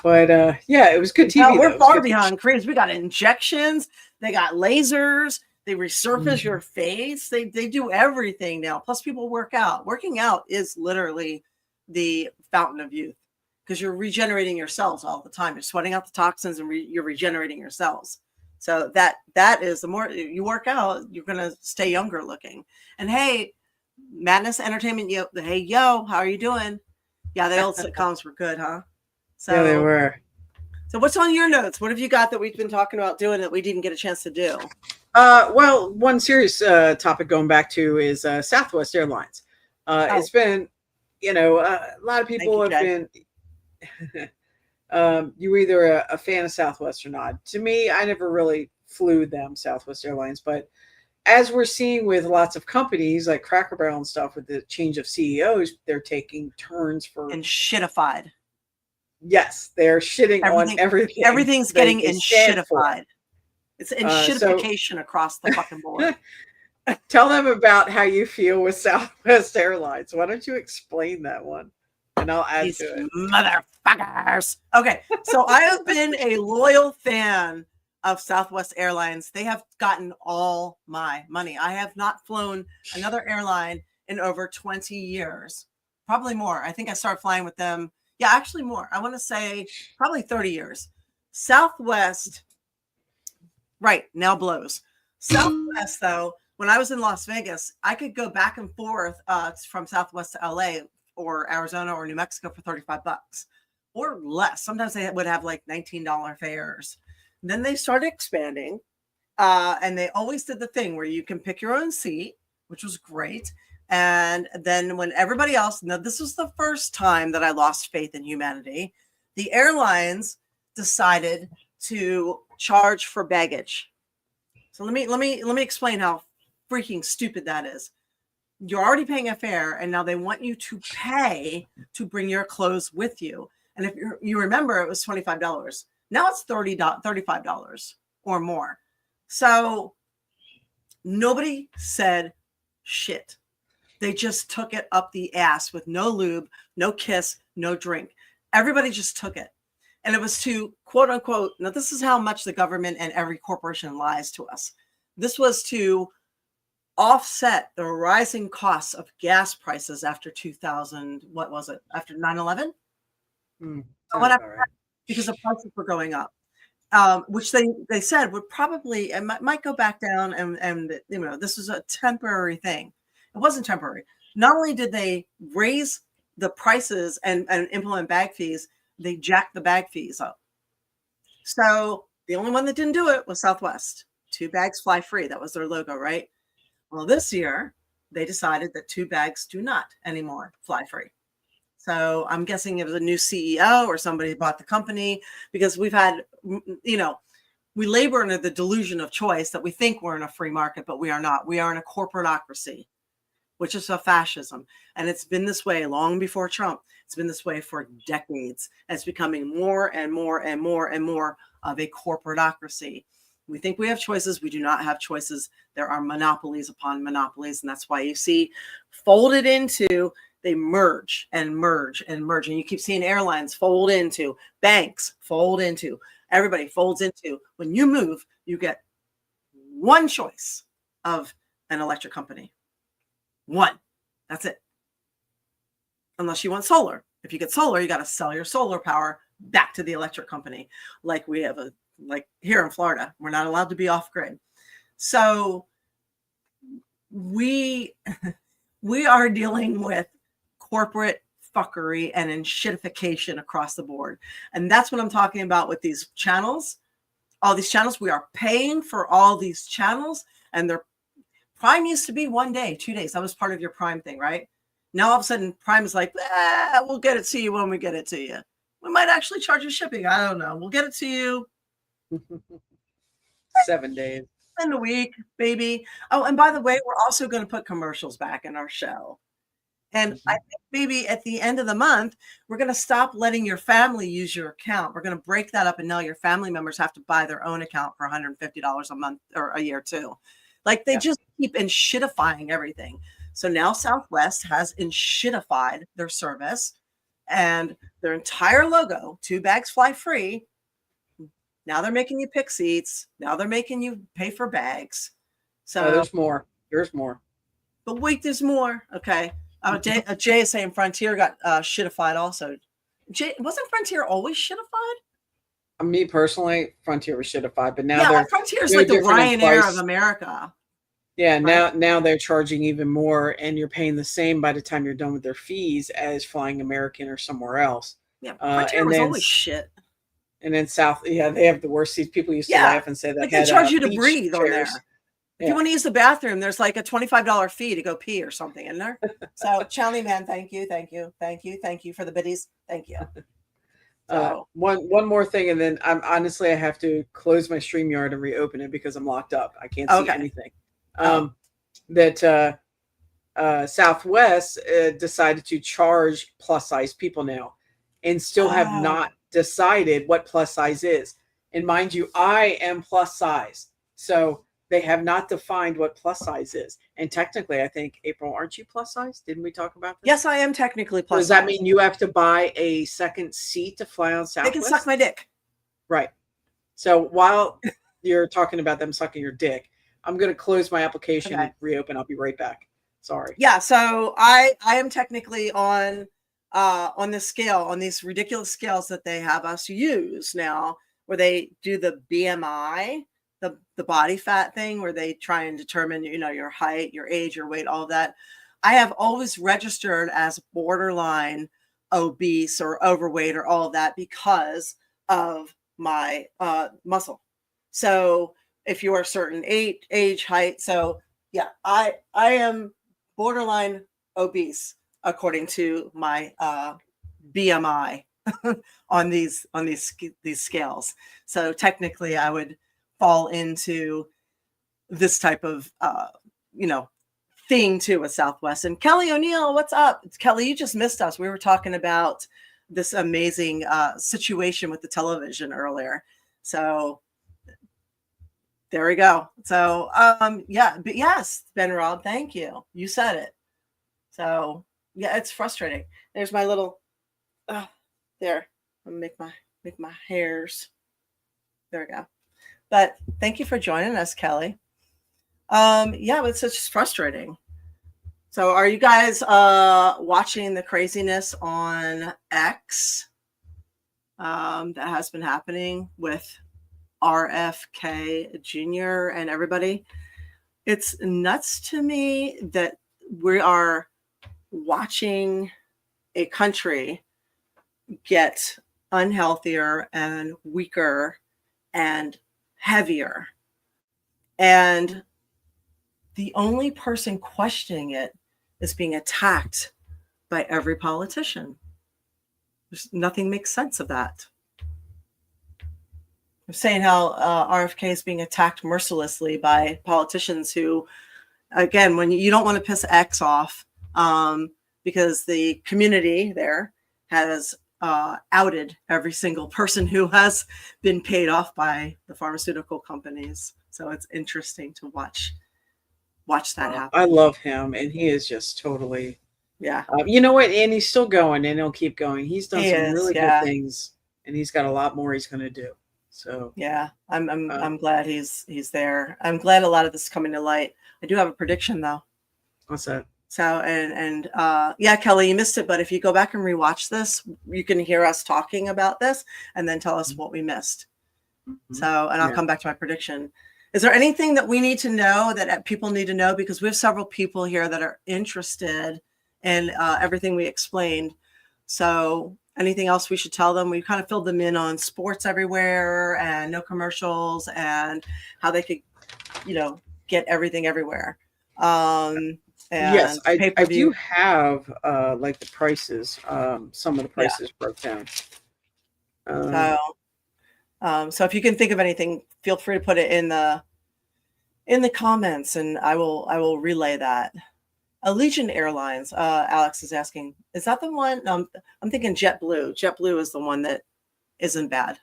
But it was good TV. No, we're far behind creams. We got injections. They got lasers. They resurface your face. They do everything now. Plus, people work out. Working out is literally the fountain of youth because you're regenerating your cells all the time. You're sweating out the toxins and you're regenerating your cells. So that is the more you work out, you're going to stay younger looking. And hey, Madness Entertainment, yo, how are you doing? Yeah, the old sitcoms were good, huh? So, yeah, they were. So what's on your notes? What have you got that we've been talking about doing that we didn't get a chance to do? Well, one serious topic going back to is Southwest Airlines. It's been, a lot of people have been, you're either a fan of Southwest or not. To me, I never really flew them, Southwest Airlines, but as we're seeing with lots of companies like Cracker Barrel and stuff, with the change of CEOs, they're taking turns for and shitified. Yes, they're shitting on everything. Everything's getting in shitified. It's in So- shitification across the fucking board. Tell them about how you feel with Southwest Airlines. Why don't you explain that one? And I'll add These to it. motherfuckers. Okay, so I have been a loyal fan of Southwest Airlines. They have gotten all my money. I have not flown another airline in over 20 years, probably more. I think I started flying with them. Yeah, actually more. I want to say probably 30 years. Southwest, right, now blows. Southwest, though, when I was in Las Vegas, I could go back and forth from Southwest to LA or Arizona or New Mexico for $35 or less. Sometimes they would have like $19 fares. Then they started expanding, and they always did the thing where you can pick your own seat, which was great. And then when everybody else, now this was the first time that I lost faith in humanity, the airlines decided to charge for baggage. So let me explain how freaking stupid that is. You're already paying a fare, and now they want you to pay to bring your clothes with you. And if you remember, it was $25. Now it's $35 or more. So nobody said shit. They just took it up the ass with no lube, no kiss, no drink. Everybody just took it. And it was to, quote unquote, now this is how much the government and every corporation lies to us. This was to offset the rising costs of gas prices after 2000, what was it? After 9/11? Whatever, right. Because the prices were going up, which they said would probably, and might go back down. And you know, this was a temporary thing. It wasn't temporary. Not only did they raise the prices and implement bag fees, they jacked the bag fees up. So the only one that didn't do it was Southwest. 2 bags fly free. That was their logo, right? Well, this year they decided that 2 bags do not anymore fly free. So I'm guessing it was a new CEO or somebody bought the company, because we've had, you know, we labor under the delusion of choice that we think we're in a free market, but we are not. We are in a corporatocracy, which is a fascism. And it's been this way long before Trump. It's been this way for decades. And it's becoming more and more and more and more of a corporatocracy. We think we have choices. We do not have choices. There are monopolies upon monopolies. And that's why you see folded into, they merge and merge and merge. And you keep seeing airlines fold into, banks fold into, everybody folds into. When you move, you get one choice of an electric company. One. That's it. Unless you want solar. If you get solar, you got to sell your solar power back to the electric company. Like we have like here in Florida, we're not allowed to be off grid. So we are dealing with corporate fuckery and shitification across the board. And that's what I'm talking about with these channels. All these channels, we are paying for all these channels, and their Prime used to be 1 day, 2 days. That was part of your Prime thing, right? Now all of a sudden Prime is like, we'll get it to you when we get it to you. We might actually charge you shipping. I don't know. We'll get it to you 7 days. in a week, baby. Oh, and by the way, we're also going to put commercials back in our show. And I think maybe at the end of the month, we're going to stop letting your family use your account. We're going to break that up, and now your family members have to buy their own account for $150 a month or a year too. Like they just keep enshittifying everything. So now Southwest has enshittified their service, and their entire logo, 2 bags fly free. Now they're making you pick seats. Now they're making you pay for bags. So there's more. There's more. But wait, there's more. Okay. Jay is saying Frontier got shitified also. Jay, wasn't Frontier always shitified? Me personally, Frontier was shitified, but now Frontier is like the Ryanair of America. Yeah, now they're charging even more, and you're paying the same by the time you're done with their fees as flying American or somewhere else. Yeah, Frontier was always shit. And then South, they have the worst seats. People used to laugh and say that they charge you to breathe chairs on there. If you want to use the bathroom, there's like a $25 fee to go pee or something in there. So, Chowney Man, thank you for the biddies. Thank you. So, one more thing, and then I have to close my StreamYard and reopen it because I'm locked up. I can't see anything. that Southwest decided to charge plus size people now, and still have not decided what plus size is. And mind you, I am plus size, so they have not defined what plus size is. And technically, I think, April, aren't you plus size? Didn't we talk about this? Yes, I am technically plus Does that size. mean you have to buy a second seat to fly on Southwest? They can suck my dick. Right. So while you're talking about them sucking your dick, I'm going to close my application and reopen. I'll be right back. Sorry. Yeah. So I am technically on the scale, on these ridiculous scales that they have us use now, where they do the BMI, the body fat thing, where they try and determine, your height, your age, your weight, all of that. I have always registered as borderline obese or overweight or all of that because of my muscle. So if you are a certain age, height, so yeah, I am borderline obese according to my BMI on these scales. So technically, I would fall into this type of thing too with Southwest. And Kelly O'Neill, what's up? Kelly, you just missed us. We were talking about this amazing situation with the television earlier. So there we go. So yeah, but yes, Ben Rob, thank you. You said it. So yeah, it's frustrating. There's my little there. I'll make my hairs. There we go. But thank you for joining us, Kelly. Yeah, it's just frustrating. So are you guys watching the craziness on X that has been happening with RFK Jr. and everybody? It's nuts to me that we are watching a country get unhealthier and weaker and heavier. And the only person questioning it is being attacked by every politician. Nothing makes sense of that. I'm saying how RFK is being attacked mercilessly by politicians who, again, when you don't want to piss X off, because the community there has outed every single person who has been paid off by the pharmaceutical companies. So it's interesting to watch that happen. I love him, and he is just totally, yeah. You know what? And he's still going, and he'll keep going. He's done some really good things, and he's got a lot more he's going to do. So yeah, I'm glad he's there. I'm glad a lot of this is coming to light. I do have a prediction though. What's that? So and yeah, Kelly, you missed it, but if you go back and rewatch this, you can hear us talking about this and then tell us what we missed. So, and I'll come back to my prediction. Is there anything that we need to know that people need to know? Because we have several people here that are interested in everything we explained. So anything else we should tell them? We kind of filled them in on sports everywhere and no commercials and how they could, get everything everywhere. And yes, I do have like the prices. Some of the prices broke down. So if you can think of anything, feel free to put it in the comments, and I will relay that. Allegiant Airlines, Alex is asking, is that the one? No, I'm thinking JetBlue. JetBlue is the one that isn't bad.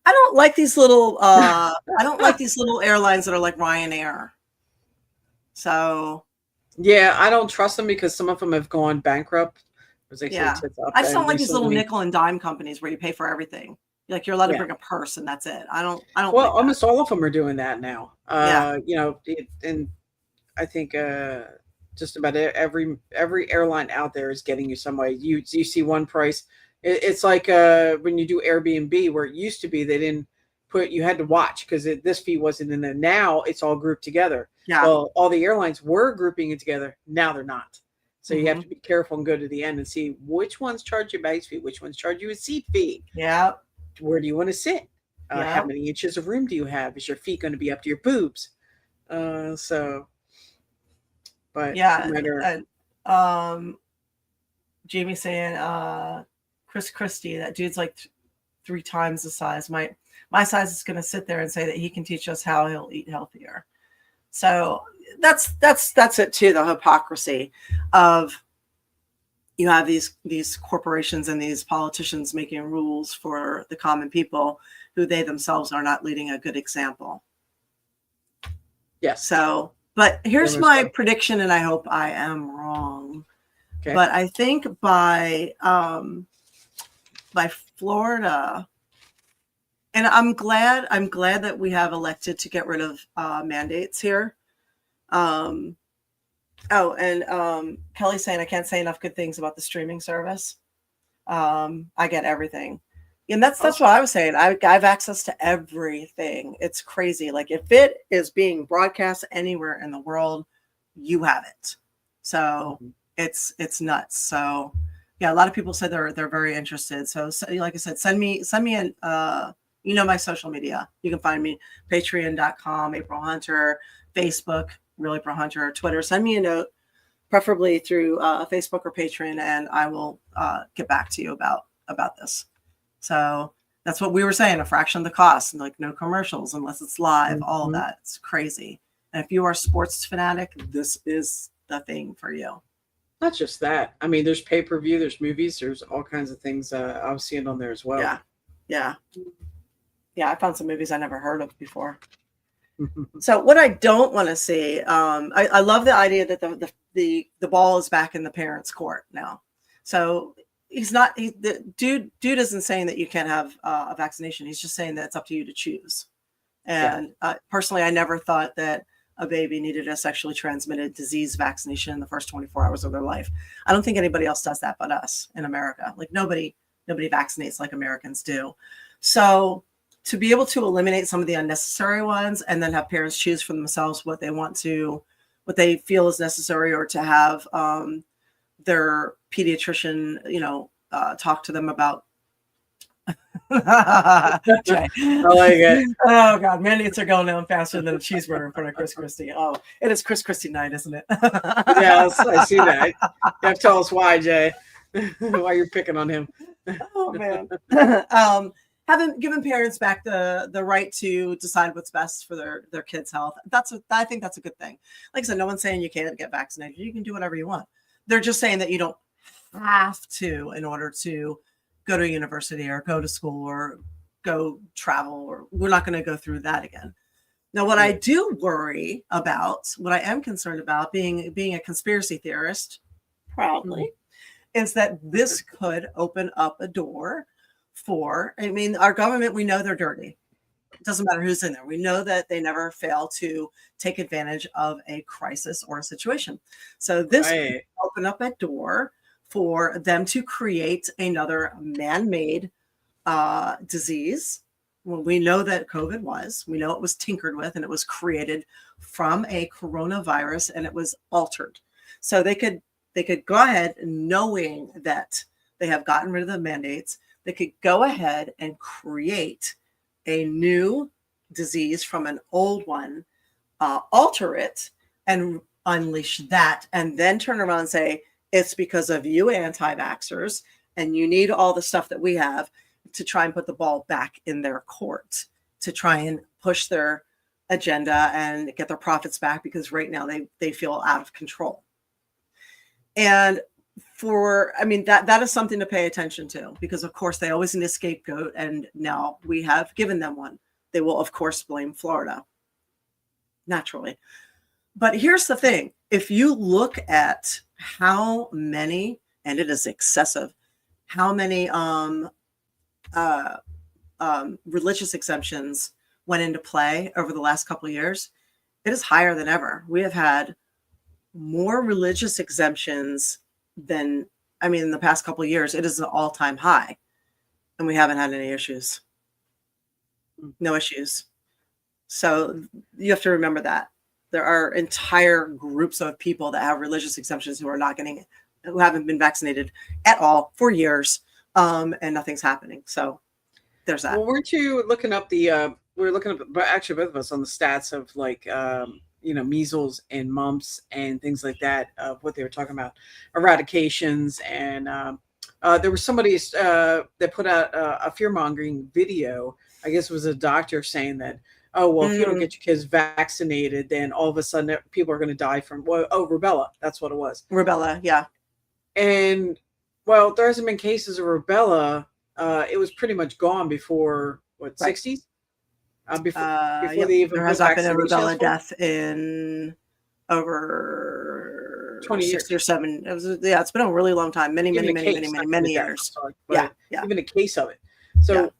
I don't like these little airlines that are like Ryanair. So yeah, I don't trust them because some of them have gone bankrupt. Yeah, I just don't like these little nickel and dime companies where you pay for everything. Like you're allowed to bring a purse and that's it. I don't. Well, like almost all of them are doing that now. And I think just about every airline out there is getting you some way. You see one price. It's like when you do Airbnb, where it used to be they didn't put, you had to watch because this fee wasn't in there. Now it's all grouped together. Yeah. Well, all the airlines were grouping it together. Now they're not. So you have to be careful and go to the end and see which ones charge you a bags fee, which ones charge you a seat fee. Yeah. Where do you want to sit? How many inches of room do you have? Is your feet going to be up to your boobs? But yeah. No matter, Jamie saying, Chris Christie, that dude's like 3 times the size. My my size is going to sit there and say that he can teach us how he'll eat healthier. So that's it too. The hypocrisy of, you have these corporations and these politicians making rules for the common people who they themselves are not leading a good example. Yes. So, but here's my prediction, and I hope I am wrong. Okay. But I think by Florida, and I'm glad that we have elected to get rid of mandates here. Kelly's saying I can't say enough good things about the streaming service. I get everything. And that's what I was saying. I have access to everything. It's crazy. Like, if it is being broadcast anywhere in the world, you have it. So it's nuts. So yeah, a lot of people said they're very interested. So like I said, send me an my social media. You can find me patreon.com, April Hunter, Facebook, Real April Hunter, Twitter. Send me a note, preferably through Facebook or Patreon, and I will get back to you about this. So that's what we were saying, a fraction of the cost, like no commercials unless it's live, all of that. It's crazy. And if you are a sports fanatic, this is the thing for you. Not just that. I mean, there's pay-per-view, there's movies, there's all kinds of things I was seeing on there as well. Yeah. I found some movies I never heard of before. So what I don't want to see, I love the idea that the ball is back in the parents' court now. So the dude isn't saying that you can't have a vaccination. He's just saying that it's up to you to choose. And personally, I never thought that a baby needed a sexually transmitted disease vaccination in the first 24 hours of their life. I don't think anybody else does that but us in America. Like, nobody vaccinates like Americans do. So to be able to eliminate some of the unnecessary ones and then have parents choose for themselves what they feel is necessary, or to have their pediatrician, talk to them about. I like it. Oh God, mandates are going down faster than a cheeseburger in front of Chris Christie. Oh, it is Chris Christie night, isn't it? Yes, I see that. You have to tell us why, Jay. Why you're picking on him. Oh man. Given parents back the right to decide what's best for their kids' health. I think that's a good thing. Like I said, no one's saying you can't get vaccinated. You can do whatever you want. They're just saying that you don't have to in order to go to a university or go to school or go travel, or we're not going to go through that again. Now, what I do worry about, what I am concerned about, being a conspiracy theorist, proudly, is that this could open up a door for, our government, we know they're dirty. It doesn't matter who's in there. We know that they never fail to take advantage of a crisis or a situation. So this could open up a door for them to create another man-made disease. Well, we know that COVID was. We know it was tinkered with, and it was created from a coronavirus, and it was altered. So they could go ahead, knowing that they have gotten rid of the mandates, they could go ahead and create a new disease from an old one, alter it, and unleash that, and then turn around and say, it's because of you anti-vaxxers, and you need all the stuff that we have to try and put the ball back in their court, to try and push their agenda and get their profits back, because right now they feel out of control. And that is something to pay attention to, because of course they always need a scapegoat, and now we have given them one. They will of course blame Florida, naturally. But here's the thing. If you look at how many, and it is excessive, how many religious exemptions went into play over the last couple of years, it is higher than ever. We have had more religious exemptions than, in the past couple of years. It is an all-time high, and we haven't had any issues. No issues. So you have to remember that. There are entire groups of people that have religious exemptions who haven't been vaccinated at all for years, and nothing's happening. So there's that. Well, weren't you looking up we were looking up, but actually both of us, on the stats of measles and mumps and things like that, of what they were talking about, eradications. And there was somebody that put out a fear-mongering video I guess it was a doctor saying that, oh, well, if you don't get your kids vaccinated, then all of a sudden people are going to die from, rubella. That's what it was. Rubella, yeah. And, well, there hasn't been cases of rubella. It was pretty much gone before, 60s? Before they even there has not been a rubella death in over 20 years. 60 or 7. It's been a really long time. Many years. Sorry, yeah. Even a case of it. So,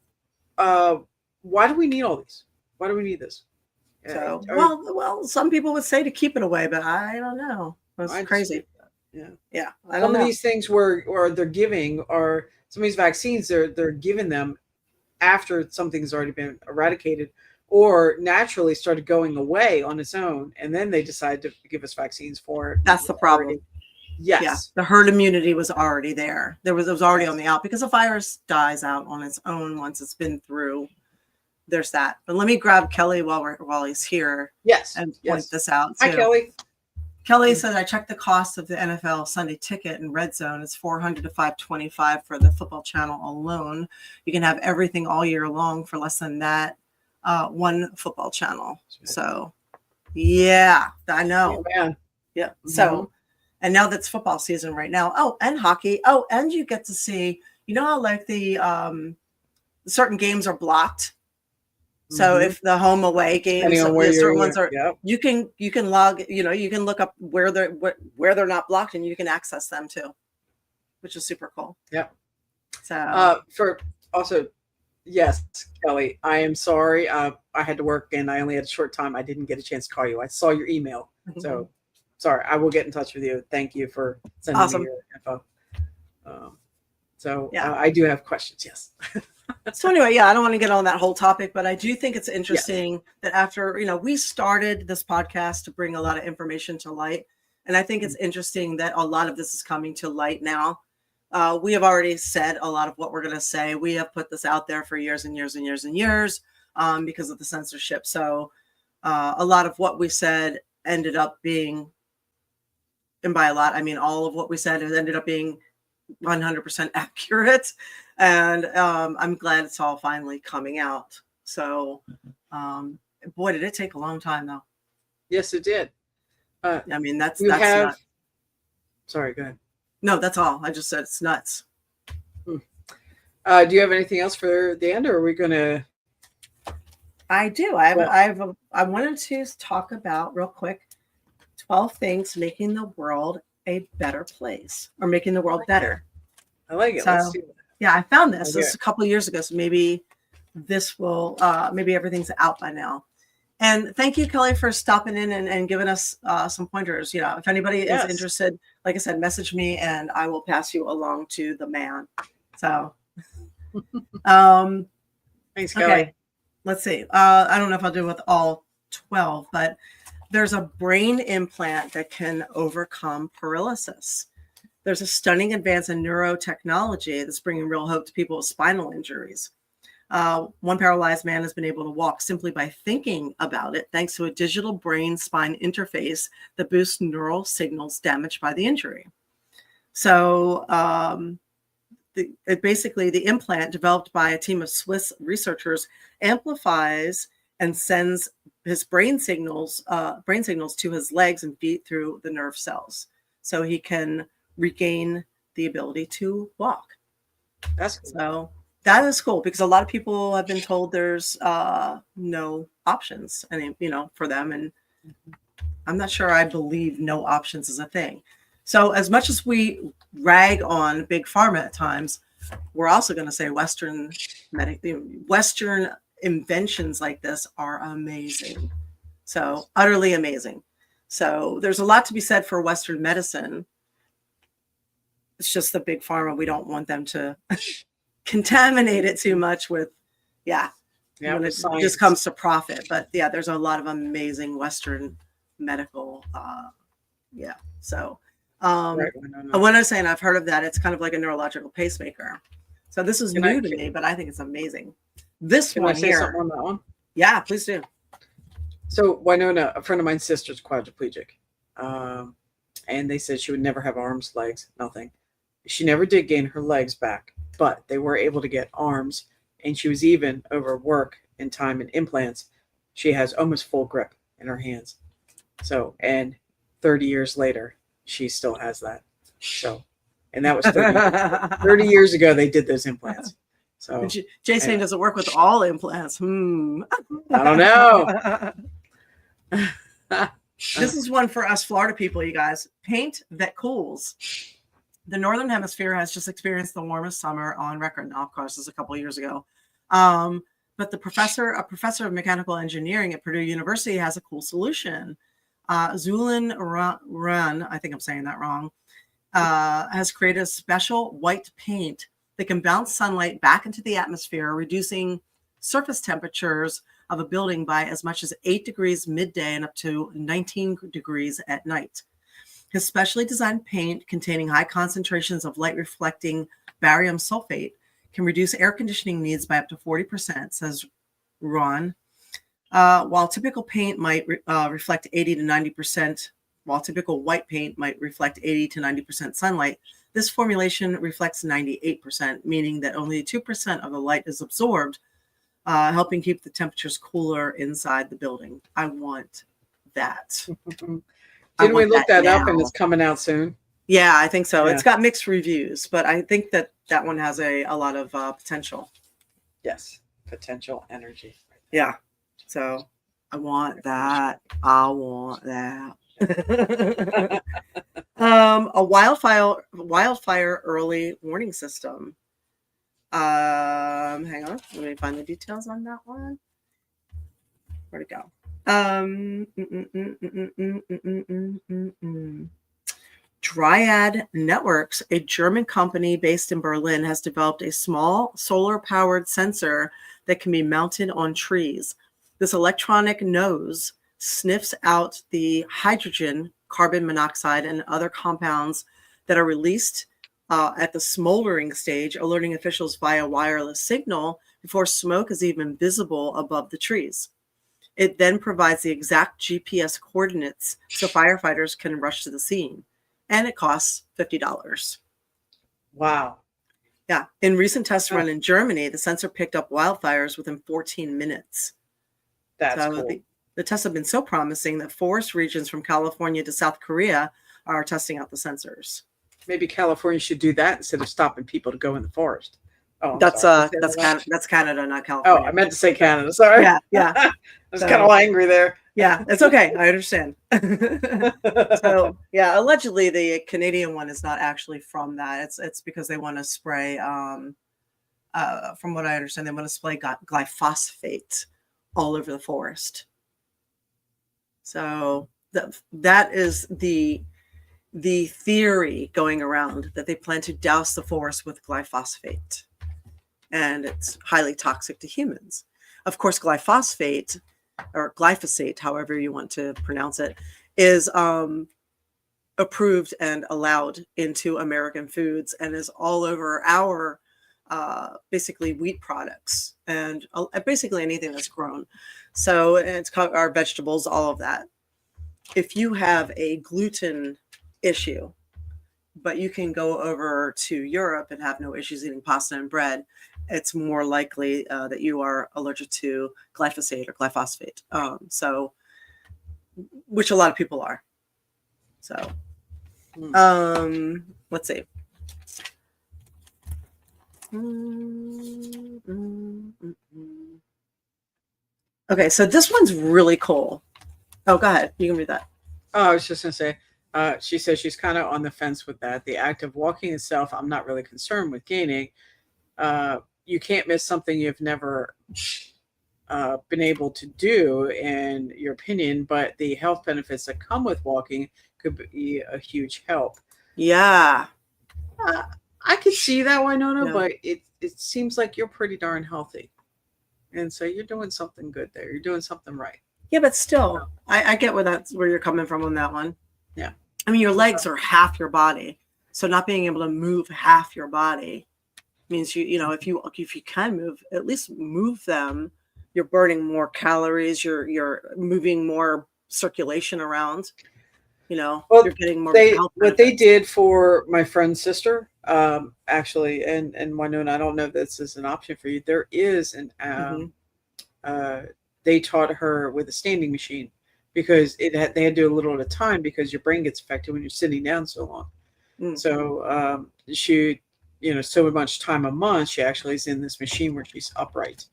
why do we need all these? Why do we need this? So, well, some people would say to keep it away, but I don't know. That's crazy. Yeah. Some of these things where they're giving, or some of these vaccines, they're giving them after something's already been eradicated or naturally started going away on its own, and then they decide to give us vaccines for it. That's the problem. Yes. Yeah, the herd immunity was already there. It was already on the out, because a virus dies out on its own once it's been through. There's that. But let me grab Kelly while he's here. Yes. And point this out too. Hi, Kelly. Kelly said, I checked the cost of the NFL Sunday ticket in Red Zone. It's $400 to $525 for the football channel alone. You can have everything all year long for less than that. One football channel. So, yeah, I know. Yeah. Yeah. So, and now that's football season right now. Oh, and hockey. Oh, and you get to see, how like the certain games are blocked. So if the home away games, certain ones are, you can log, you can look up where they're not blocked, and you can access them too, which is super cool. Yep. So yes, Kelly, I am sorry. I had to work and I only had a short time. I didn't get a chance to call you. I saw your email. So sorry, I will get in touch with you. Thank you for sending me your info. I do have questions. Yes. So anyway, I don't want to get on that whole topic, but I do think it's interesting that after, we started this podcast to bring a lot of information to light. And I think it's interesting that a lot of this is coming to light now. We have already said a lot of what we're going to say. We have put this out there for years and years and years and years because of the censorship. So a lot of what we said ended up being, and by a lot, I mean all of what we said, has ended up being 100% accurate. And I'm glad it's all finally coming out. So boy, did it take a long time though. Yes, it did. I mean, that's not... Sorry, go ahead. No, that's all. I just said it's nuts. Do you have anything else for the end, or are we going to? I do. I wanted to talk about real quick 12 things making the world a better place, or making the world better. I like it. So, let's do that. Yeah, I found this. This is a couple of years ago, so maybe this will maybe everything's out by now. And thank you, Kelly, for stopping in and giving us some pointers. If anybody is interested, like I said, message me and I will pass you along to the man. So, thanks, Kelly. Okay, let's see. I don't know if I'll do it with all 12, but there's a brain implant that can overcome paralysis. There's a stunning advance in neurotechnology that's bringing real hope to people with spinal injuries. One paralyzed man has been able to walk simply by thinking about it, thanks to a digital brain-spine interface that boosts neural signals damaged by the injury. So basically, the implant developed by a team of Swiss researchers amplifies and sends his brain signals to his legs and feet through the nerve cells, so he can regain the ability to walk. That's cool. So that is cool, because a lot of people have been told there's no options, for them. And I'm not sure I believe no options is a thing. So as much as we rag on big pharma at times, we're also going to say Western inventions like this are amazing. So utterly amazing. So there's a lot to be said for Western medicine. It's just the big pharma. We don't want them to contaminate it too much with, when it just comes to profit. But there's a lot of amazing Western medical, So I want to say, and I've heard of that, it's kind of like a neurological pacemaker. So this is new to me, but I think it's amazing. This one here. Something on that one? Yeah, please do. So Winona, a friend of mine's sister's quadriplegic. And they said she would never have arms, legs, nothing. She never did gain her legs back, but they were able to get arms and she was even over work and time and implants. She has almost full grip in her hands. So, and 30 years later, she still has that. So, and that was 30 years ago they did those implants. So Jay saying does it work with all implants? I don't know. This is one for us Florida people, you guys. Paint that cools. The Northern Hemisphere has just experienced the warmest summer on record. Now, of course, this is a couple of years ago. But a professor of mechanical engineering at Purdue University has a cool solution. Zulin Run, I think I'm saying that wrong, has created a special white paint that can bounce sunlight back into the atmosphere, reducing surface temperatures of a building by as much as 8 degrees midday and up to 19 degrees at night. His specially designed paint containing high concentrations of light reflecting barium sulfate can reduce air conditioning needs by up to 40%, says Ron. While typical paint might reflect 80 to 90%, while typical white paint might reflect 80 to 90% sunlight, this formulation reflects 98%, meaning that only 2% of the light is absorbed, helping keep the temperatures cooler inside the building. I want that. Didn't we look that up and it's coming out soon? Yeah, I think so. Yeah. It's got mixed reviews, but I think that one has a lot of potential. Yes, potential energy. Yeah. So I want that. I want that. A wildfire early warning system. Hang on, let me find the details on that one. Where'd it go? Dryad Networks, a German company based in Berlin, has developed a small solar-powered sensor that can be mounted on trees. This electronic nose sniffs out the hydrogen, carbon monoxide, and other compounds that are released at the smoldering stage, alerting officials via wireless signal before smoke is even visible above the trees. It then provides the exact GPS coordinates so firefighters can rush to the scene. And it costs $50. Wow. Yeah. In recent tests run in Germany, the sensor picked up wildfires within 14 minutes. That's so cool. The tests have been so promising that forest regions from California to South Korea are testing out the sensors. Maybe California should do that instead of stopping people to go in the forest. Oh, that's Canada, not California. Oh, I meant to say Canada. Sorry. Yeah. I was kind of angry there. Yeah, it's okay. I understand. So yeah, allegedly the Canadian one is not actually from that. It's because they want to spray. From what I understand, they want to spray glyphosate all over the forest. So that is the theory going around, that they plan to douse the forest with glyphosate, and it's highly toxic to humans. Of course, glyphosate, or glyphosate, however you want to pronounce it, is approved and allowed into American foods and is all over our basically wheat products and basically anything that's grown. So it's our vegetables, all of that. If you have a gluten issue, but you can go over to Europe and have no issues eating pasta and bread, it's more likely that you are allergic to glyphosate or glyphosate. So, which a lot of people are. So, let's see. Okay, so this one's really cool. Oh, go ahead. You can read that. Oh, I was just going to say, she says she's kind of on the fence with that. The act of walking itself, I'm not really concerned with gaining. You can't miss something you've never been able to do, in your opinion, but the health benefits that come with walking could be a huge help. Yeah. I could see that, Winona, Yeah. but it seems like you're pretty darn healthy. And so you're doing something good there. You're doing something right. Yeah, but still, I get where you're coming from on that one. Yeah. I mean, your legs are half your body. So not being able to move half your body means you know, if you can move, at least move them. You're burning more calories. You're moving more circulation around. You know, Well, you're getting more. What they did for my friend's sister Actually, and Winona, I don't know if this is an option for you. There is an they taught her with a standing machine because they had to do a little at a time because your brain gets affected when you're sitting down so long. So she, so much time a month, she actually is in this machine where she's upright,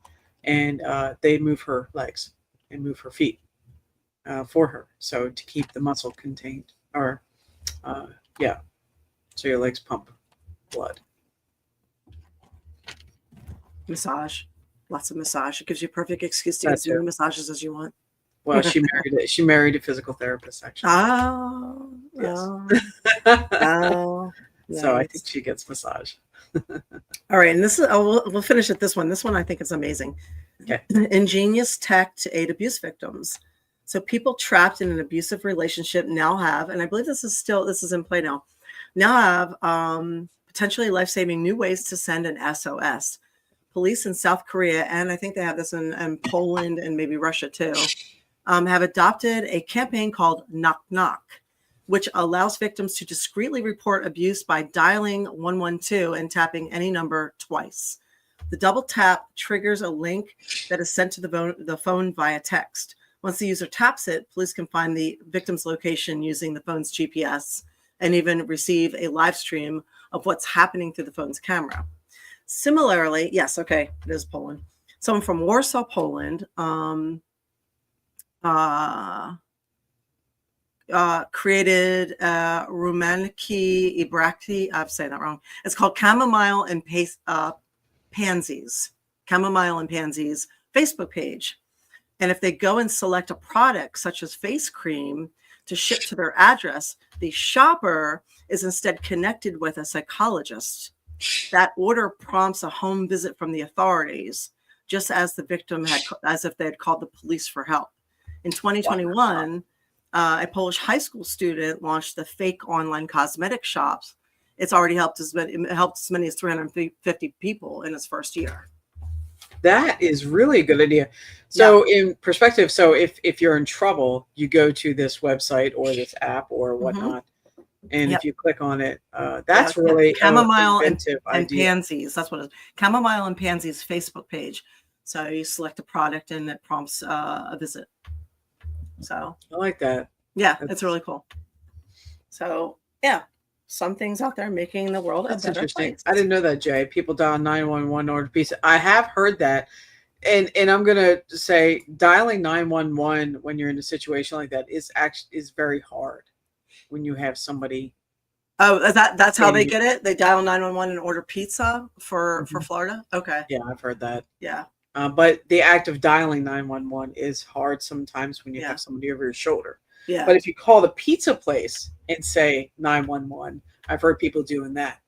and they move her legs and move her feet for her, so to keep the muscle contained, or so your legs pump blood. Massage, lots of massage. It gives you a perfect excuse to get as many massages as you want. Well, she married a physical therapist, actually. Oh, yes. Oh, so I think she gets massage. All right, and this is we'll finish at this one. This one I think is amazing. Okay. Ingenious tech to aid abuse victims. So people trapped in an abusive relationship now have, and I believe this is in play now have potentially life-saving new ways to send an SOS. Police in South Korea, and I think they have this in Poland and maybe Russia too, have adopted a campaign called Knock Knock, which allows victims to discreetly report abuse by dialing 112 and tapping any number twice. The double tap triggers a link that is sent to the phone via text. Once the user taps it, police can find the victim's location using the phone's GPS and even receive a live stream of what's happening through the phone's camera. Similarly, yes, okay, it is Poland. Someone from Warsaw, Poland, created Rumanki Ibrakti. I'm saying that wrong. It's called Chamomile and Pansies. Chamomile and Pansies Facebook page. And if they go and select a product such as face cream to ship to their address, the shopper is instead connected with a psychologist. That order prompts a home visit from the authorities, just as the victim as if they had called the police for help. In 2021, a Polish high school student launched the fake online cosmetic shops. It's already helped as many as 350 people in its first year. That is really a good idea. So in perspective, so if you're in trouble, you go to this website or this app or whatnot. And if you click on it, that's really Chamomile and idea. Pansies. That's what it is. Chamomile and Pansies Facebook page. So you select a product and it prompts a visit. So I like that. Yeah, it's really cool. So yeah, some things out there making the world a better interesting. place. I didn't know that, Jay. People dial 911 order pizza. I have heard that. And I'm gonna say dialing 911 when you're in a situation like that is very hard when you have somebody. Oh, that's how they get it? They dial 911 and order pizza for Florida? Okay. Yeah, I've heard that. Yeah. But the act of dialing 911 is hard sometimes when you have somebody over your shoulder. Yeah. But if you call the pizza place and say 911, I've heard people doing that.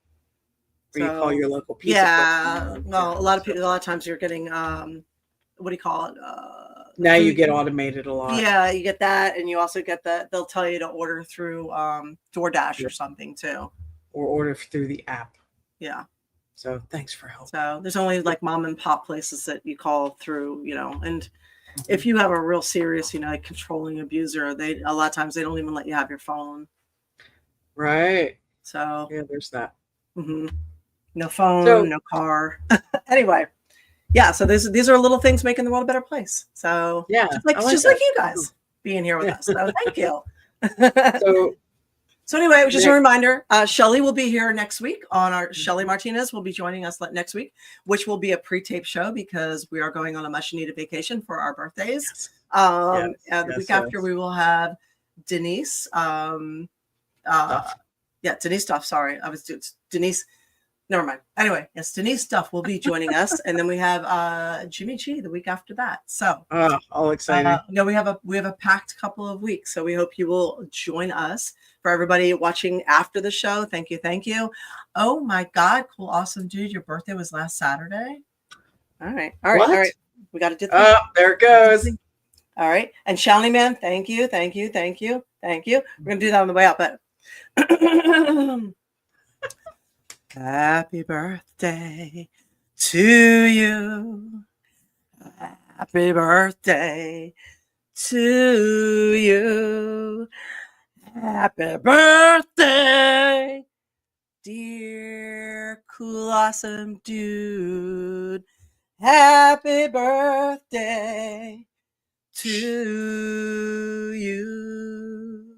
Where you call your local pizza place. Yeah. Well, a lot of times you're getting what do you call it? Now you get automated a lot. Yeah, you get that, and you also get that they'll tell you to order through DoorDash or something too. Or order through the app. Yeah. So thanks for help. So there's only like mom and pop places that you call through, and if you have a real serious, like controlling abuser, a lot of times they don't even let you have your phone. Right. So yeah, there's that. No phone, no car. Anyway, yeah. So these are little things making the world a better place. So yeah, just like you guys being here with us. So thank you. So anyway, it was just a reminder. Shelly will be here next week Shelly Martinez will be joining us next week, which will be a pre-tape show because we are going on a much needed vacation for our birthdays. The week after we will have Denise. Denise Duff. Sorry, Denise. Never mind. Anyway, yes, Denise Duff will be joining us, and then we have Jimmy G the week after that. So, all exciting. We have a packed couple of weeks, so we hope you will join us. For everybody watching after the show, thank you. Oh my God, cool, awesome, dude! Your birthday was last Saturday. All right. We got to do that. Oh, there it goes. All right, and Shelly Man, thank you. We're gonna do that on the way out, but. Happy birthday to you. Happy birthday to you. Happy birthday Dear cool, awesome dude, happy birthday to you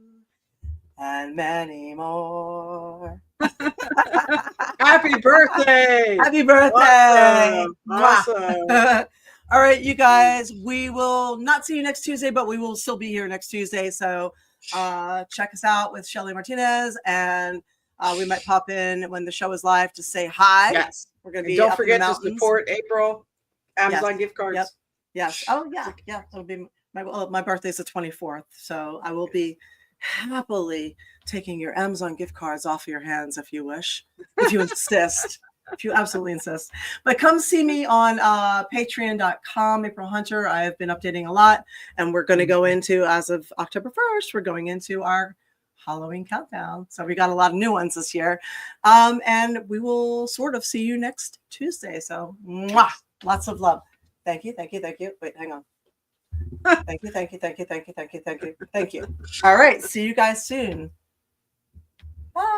and many more. Happy birthday! Happy birthday! Awesome. All right, you guys, we will not see you next Tuesday, but we will still be here next Tuesday. So check us out with Shelly Martinez, and we might pop in when the show is live to say hi. Yes. We're going to And be don't up forget in the to mountains. support April Amazon Yes. gift cards. Yep. Yes. Oh, yeah. Yeah. It'll be my birthday's the 24th. So I will be happily taking your Amazon gift cards off of your hands if you wish, if you insist. If you absolutely insist. But come see me on patreon.com, April Hunter. I have been updating a lot, and we're going to go into, as of October 1st, we're going into our Halloween countdown. So we got a lot of new ones this year. And we will sort of see you next Tuesday. So mwah, lots of love. Thank you. Thank you. Thank you. Wait, hang on. Thank you. Thank you. Thank you. Thank you. Thank you. Thank you. Thank you. All right. See you guys soon. Bye.